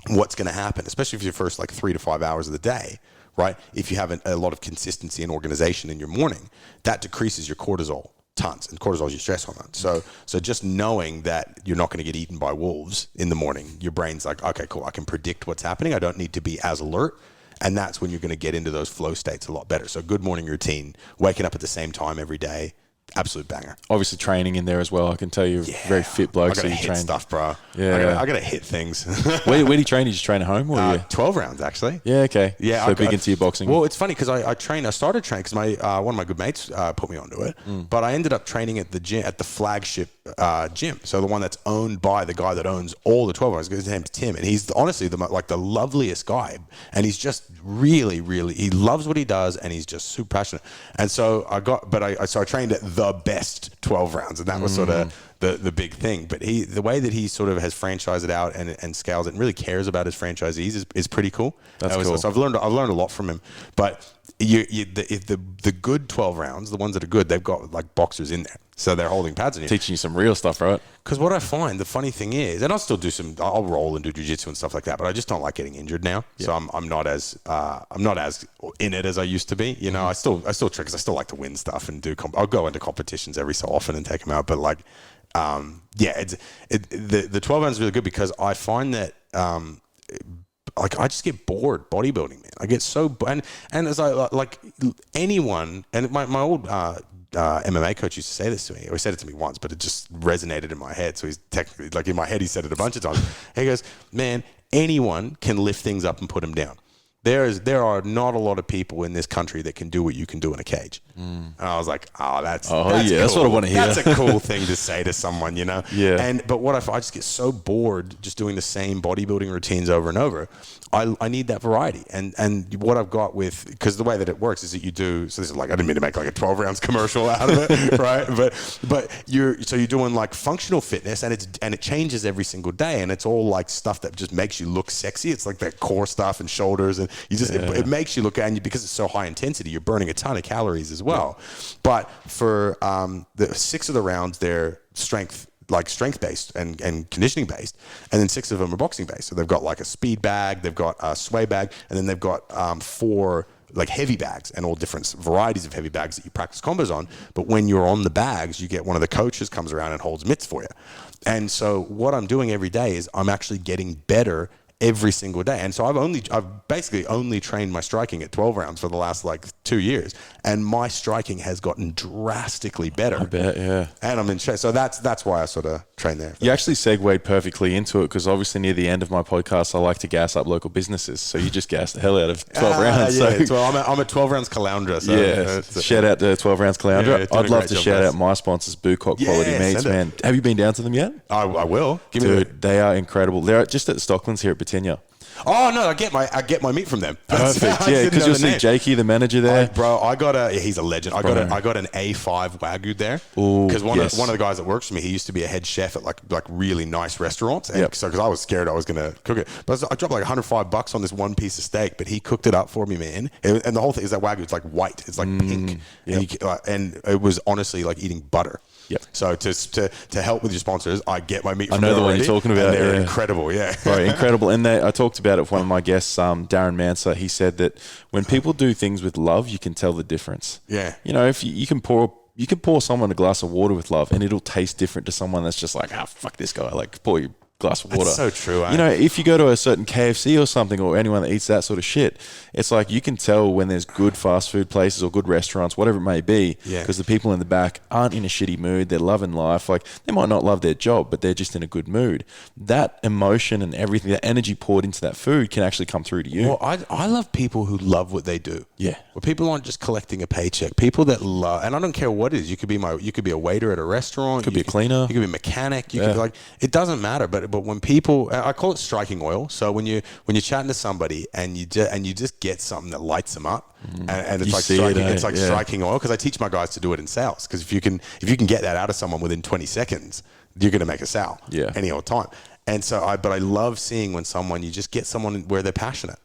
what's going to happen, especially for your first like 3 to 5 hours of the day, right? If you have a lot of consistency and organization in your morning, that decreases your cortisol tons, and cortisol is your stress hormone. So just knowing that you're not going to get eaten by wolves in the morning, your brain's like, okay, cool, I can predict what's happening. I don't need to be as alert. And that's when you're going to get into those flow states a lot better. So good morning routine, waking up at the same time every day, absolute banger. Obviously training in there as well. I can tell you're very fit bloke. I got to hit stuff, bro. Yeah. I got to hit things. Where do you train? You just train at home? Or 12 rounds, actually. Yeah, okay. Yeah, so big into your boxing. Well, it's funny because I started training because one of my good mates put me onto it. But I ended up training at the gym, at the flagship gym. So the one that's owned by the guy that owns all the 12 rounds. His name's Tim. And he's honestly the loveliest guy. And he's just really, really, he loves what he does and he's just super passionate. And so I trained at the best 12 rounds, and that was sort of the big thing. But the way that he sort of has franchised it out and scales it and really cares about his franchisees is pretty cool. That's cool. So I've learned a lot from him. But the good 12 rounds, the ones that are good, they've got like boxers in there, so they're holding pads on you, teaching you some real stuff, right? Because what I find, the funny thing is, and I'll roll and do jiu-jitsu and stuff like that, but I just don't like getting injured now. Yeah. So I'm not as in it as I used to be. I still train because I still like to win stuff and I'll go into competitions every so often and take them out. But like, the 12 rounds is really good because I find that I just get bored bodybuilding, man. I get so and as I like anyone, and my old MMA coach used to say this to me, or he said it to me once, but it just resonated in my head. So he's technically, in my head, he said it a bunch of times. He goes, man, anyone can lift things up and put them down. there are not a lot of people in this country that can do what you can do in a cage. And I was like, that's yeah, cool. that's what I want to hear. That's a cool thing to say to someone, you know? Yeah. But what if I just get so bored just doing the same bodybuilding routines over and over? I need that variety. And what I've got with, because the way that it works is that you do, so this is like, I didn't mean to make like a 12 rounds commercial out of it, right? But you're doing like functional fitness, and it changes every single day, and it's all like stuff that just makes you look sexy. It's like that core stuff and shoulders, and you just, it makes you look, and because it's so high intensity, you're burning a ton of calories as well. But for the 6 of the rounds, they're strength-based and conditioning based, and then 6 of them are boxing based. So they've got like a speed bag, they've got a sway bag, and then they've got 4 like heavy bags, and all different varieties of heavy bags that you practice combos on. But when you're on the bags, you get one of the coaches comes around and holds mitts for you. And so what I'm doing every day is I'm actually getting better every single day. And so I've basically only trained my striking at 12 rounds for the last like 2 years, and my striking has gotten drastically better. I bet, yeah. And I'm in shape. So that's why I sort of train there. You actually segued perfectly into it, because obviously near the end of my podcast, I like to gas up local businesses. So you just gassed the hell out of 12 rounds. Yeah, so I'm a 12 rounds Caloundra. So yeah, shout out to 12 rounds Caloundra. Yeah, I'd love to shout out my sponsors, Boocock Quality Meats, man. Have you been down to them yet? I will. Dude, they are incredible. They're just at Stocklands here at Batinia. Oh no, I get my meat from them. Perfect. Yeah, because you'll see Jakey, the manager there. He's a legend. I got an A5 Wagyu there. Because one of the guys that works for me, he used to be a head chef at like really nice restaurants. And so because I was scared I was gonna cook it, but I dropped like $105 on this one piece of steak, but he cooked it up for me, man. And the whole thing is that Wagyu, it's like white, it's like pink, and it was honestly like eating butter. Yep. So to help with your sponsors, I get my meat from I know the one you're talking about. And they're incredible, yeah. Right, incredible. And I talked about it with one of my guests, Darren Manser. He said that when people do things with love, you can tell the difference. Yeah. You know, if you can pour someone a glass of water with love, and it'll taste different to someone that's just like, fuck this guy. Like, pour your glass of water. That's so true. You know, if you go to a certain KFC or something, or anyone that eats that sort of shit, it's like you can tell when there's good fast food places or good restaurants, whatever it may be, because the people in the back aren't in a shitty mood. They're loving life. Like, they might not love their job, but they're just in a good mood. That emotion and everything, that energy poured into that food can actually come through to you. Well, I love people who love what they do. Yeah. Where people aren't just collecting a paycheck. People that love, and I don't care what it is. You could be a waiter at a restaurant. Could be a cleaner. You could be a mechanic. You could be like, it doesn't matter. But when people, I call it striking oil. So when you're chatting to somebody and you just get something that lights them up, and it's like striking oil. Because I teach my guys to do it in sales. Because if you can get that out of someone within 20 seconds, you're going to make a sale. Yeah. Any old time. And so I love seeing when you just get someone where they're passionate.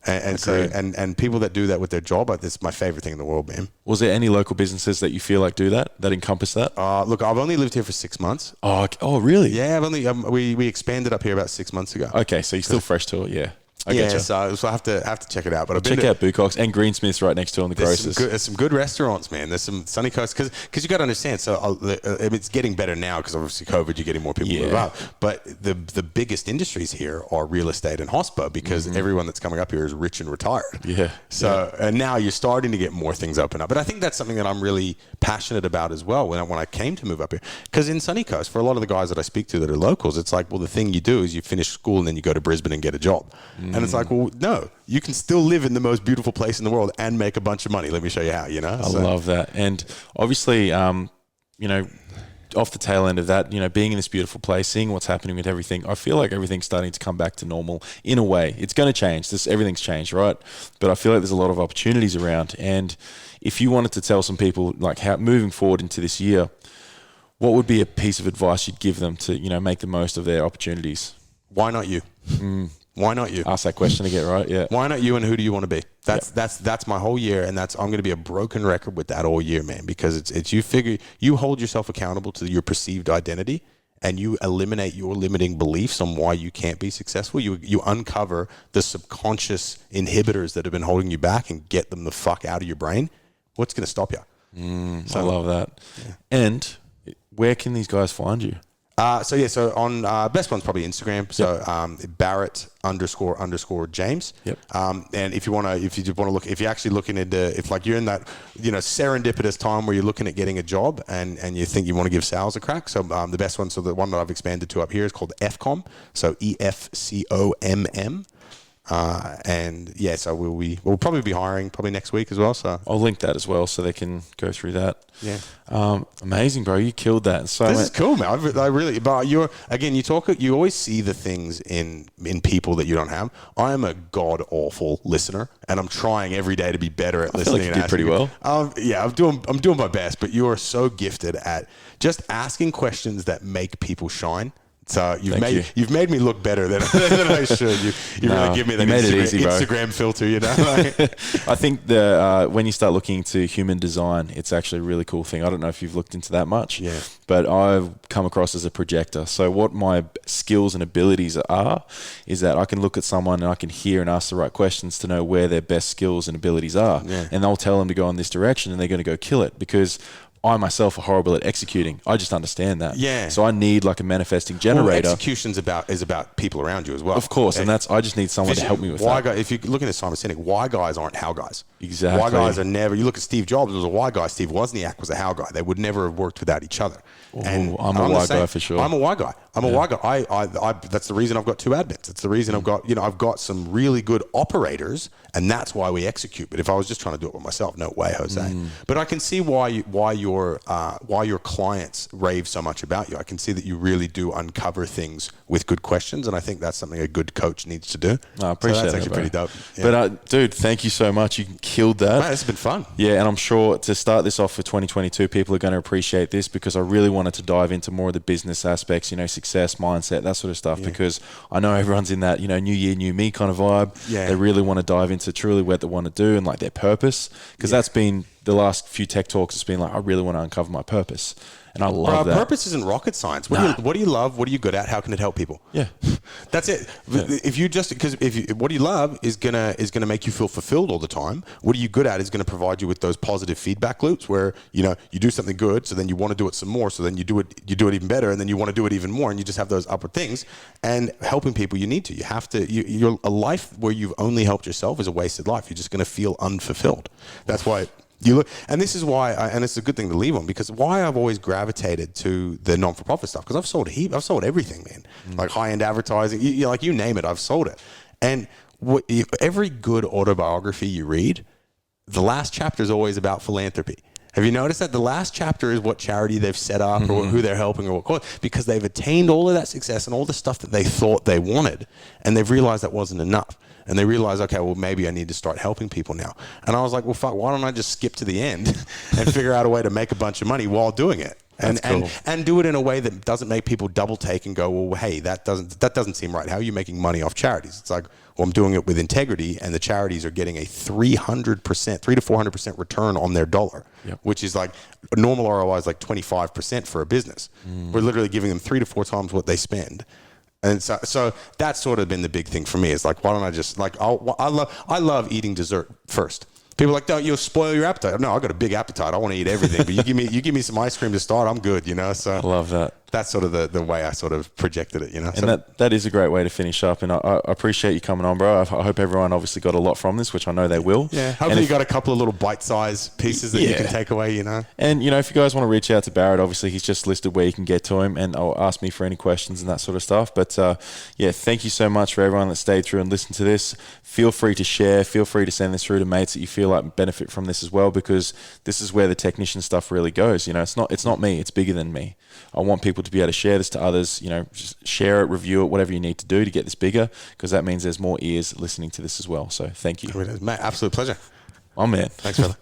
And people that do that with their job, it's my favorite thing in the world, man. Was there any local businesses that you feel like do that encompass that? Look, I've only lived here for 6 months. Oh, really? Yeah, I've only we expanded up here about 6 months ago. Okay, so you're still fresh to it, yeah. So I have to check it out. But check out Boocock's and Greensmith's right next to on the grocers. There's some good restaurants, man. There's some Sunny Coast, because you got to understand. So it's getting better now because obviously COVID, you're getting more people move up. But the biggest industries here are real estate and hospo, because everyone that's coming up here is rich and retired. Yeah. So and now you're starting to get more things open up. But I think that's something that I'm really passionate about as well. When I came to move up here, because in Sunny Coast, for a lot of the guys that I speak to that are locals, it's like, well, the thing you do is you finish school and then you go to Brisbane and get a job. And it's like, well, no, you can still live in the most beautiful place in the world and make a bunch of money. Let me show you how, you know? I love that. And obviously, you know, off the tail end of that, you know, being in this beautiful place, seeing what's happening with everything, I feel like everything's starting to come back to normal in a way. It's going to change. Everything's changed, right? But I feel like there's a lot of opportunities around. And if you wanted to tell some people, like, how moving forward into this year, what would be a piece of advice you'd give them to, you know, make the most of their opportunities? Why not you? Why not you? Ask that question again, right? Yeah. Why not you, and who do you want to be? That's my whole year, and I'm going to be a broken record with that all year, man, because it's you hold yourself accountable to your perceived identity, and you eliminate your limiting beliefs on why you can't be successful. You uncover the subconscious inhibitors that have been holding you back and get them the fuck out of your brain. What's going to stop you? I love that. Yeah. And where can these guys find you? So on best one's probably Instagram. So Barratt _ James. Yep. And if you're actually looking into, if like you're in that, you know, serendipitous time where you're looking at getting a job and you think you want to give sales a crack. So the best one, so the one that I've expanded to up here is called FCOM. So EFCOMM. And yeah, so we'll probably be hiring probably next week as well. So I'll link that as well so they can go through that. Yeah. Amazing, bro. You killed that. So this is cool, man. I really, but you always see the things in people that you don't have. I am a god awful listener, and I'm trying every day to be better at listening. You did pretty well. Yeah, I'm doing my best, but you are so gifted at just asking questions that make people shine. So you've made me look better than I should. You really give me that Instagram filter, you know. I think when you start looking into human design, it's actually a really cool thing. I don't know if you've looked into that much, but I've come across as a projector. So what my skills and abilities are is that I can look at someone and I can hear and ask the right questions to know where their best skills and abilities are, and they'll tell them to go in this direction, and they're going to go kill it because I myself are horrible at executing. I just understand that. Yeah. So I need like a manifesting generator. Well, execution's about people around you as well. Of course, and I just need someone to help me with that. If you're looking at Simon Sinek, why guys aren't how guys. Exactly. Why guys are never. You look at Steve Jobs, was a why guy. Steve Wozniak was a how guy. They would never have worked without each other. And I'm a why guy for sure. I'm a why guy. I'm a why guy. I that's the reason I've got 2 admins. It's the reason I've got some really good operators, and that's why we execute. But if I was just trying to do it with myself, no way, Jose. But I can see why your clients rave so much about you. I can see that you really do uncover things with good questions, and I think that's something a good coach needs to do. I appreciate that's actually pretty dope. Yeah. But dude, thank you so much. You killed that. Man, it's been fun. Yeah, and I'm sure to start this off for 2022, people are going to appreciate this because I really wanted to dive into more of the business aspects, success, mindset, that sort of stuff, because I know everyone's in that, new year, new me kind of vibe. Yeah. They really want to dive into truly what they want to do and like their purpose, because that's been the last few tech talks. It's been like, I really want to uncover my purpose. And I love that. Purpose isn't rocket science. What do you love? What are you good at? How can it help people? Yeah, that's it. Yeah. If what you love is gonna make you feel fulfilled all the time. What are you good at is going to provide you with those positive feedback loops where you do something good, so then you want to do it some more, so then you do it even better, and then you want to do it even more, and you just have those upward things. And helping people, you need to. You have to. A life where you've only helped yourself is a wasted life. You're just going to feel unfulfilled. That's why. You look, and this is why, and it's a good thing to leave on, because why I've always gravitated to the non-for-profit stuff, because I've sold everything, man. Like high-end advertising, you name it, I've sold it. And every good autobiography you read, the last chapter is always about philanthropy. Have you noticed that the last chapter is what charity they've set up or who they're helping or what cause? Because they've attained all of that success and all the stuff that they thought they wanted, and they've realized that wasn't enough. And they realize, okay, well, maybe I need to start helping people now. And I was like, well, fuck, why don't I just skip to the end and figure out a way to make a bunch of money while doing it? And do it in a way that doesn't make people double take and go, well, hey, that doesn't seem right. How are you making money off charities? It's like, well, I'm doing it with integrity, and the charities are getting a 300%, 300 to 400% return on their dollar, which is like normal ROI is like 25% for a business. We're literally giving them 3 to 4 times what they spend. And so that's sort of been the big thing for me. Is like, why don't I just like I love eating dessert first. People are like, don't you spoil your appetite? No, I got a big appetite. I want to eat everything. But you give me some ice cream to start, I'm good. So I love that. That's sort of the way I sort of projected it. And so, that is a great way to finish up. And I appreciate you coming on, bro. I hope everyone obviously got a lot from this, which I know they will. Yeah. Hopefully you got a couple of little bite-sized pieces that you can take away. And if you guys want to reach out to Barratt, obviously he's just listed where you can get to him, and I'll ask me for any questions and that sort of stuff. But thank you so much for everyone that stayed through and listened to this. Feel free to share. Feel free to send this through to mates that you feel like benefit from this as well, because this is where the technician stuff really goes. It's not me. It's bigger than me. I want people to be able to share this to others. Just share it, review it, whatever you need to do to get this bigger, because that means there's more ears listening to this as well. So thank you. Mate, absolute pleasure. Oh man, thanks, brother.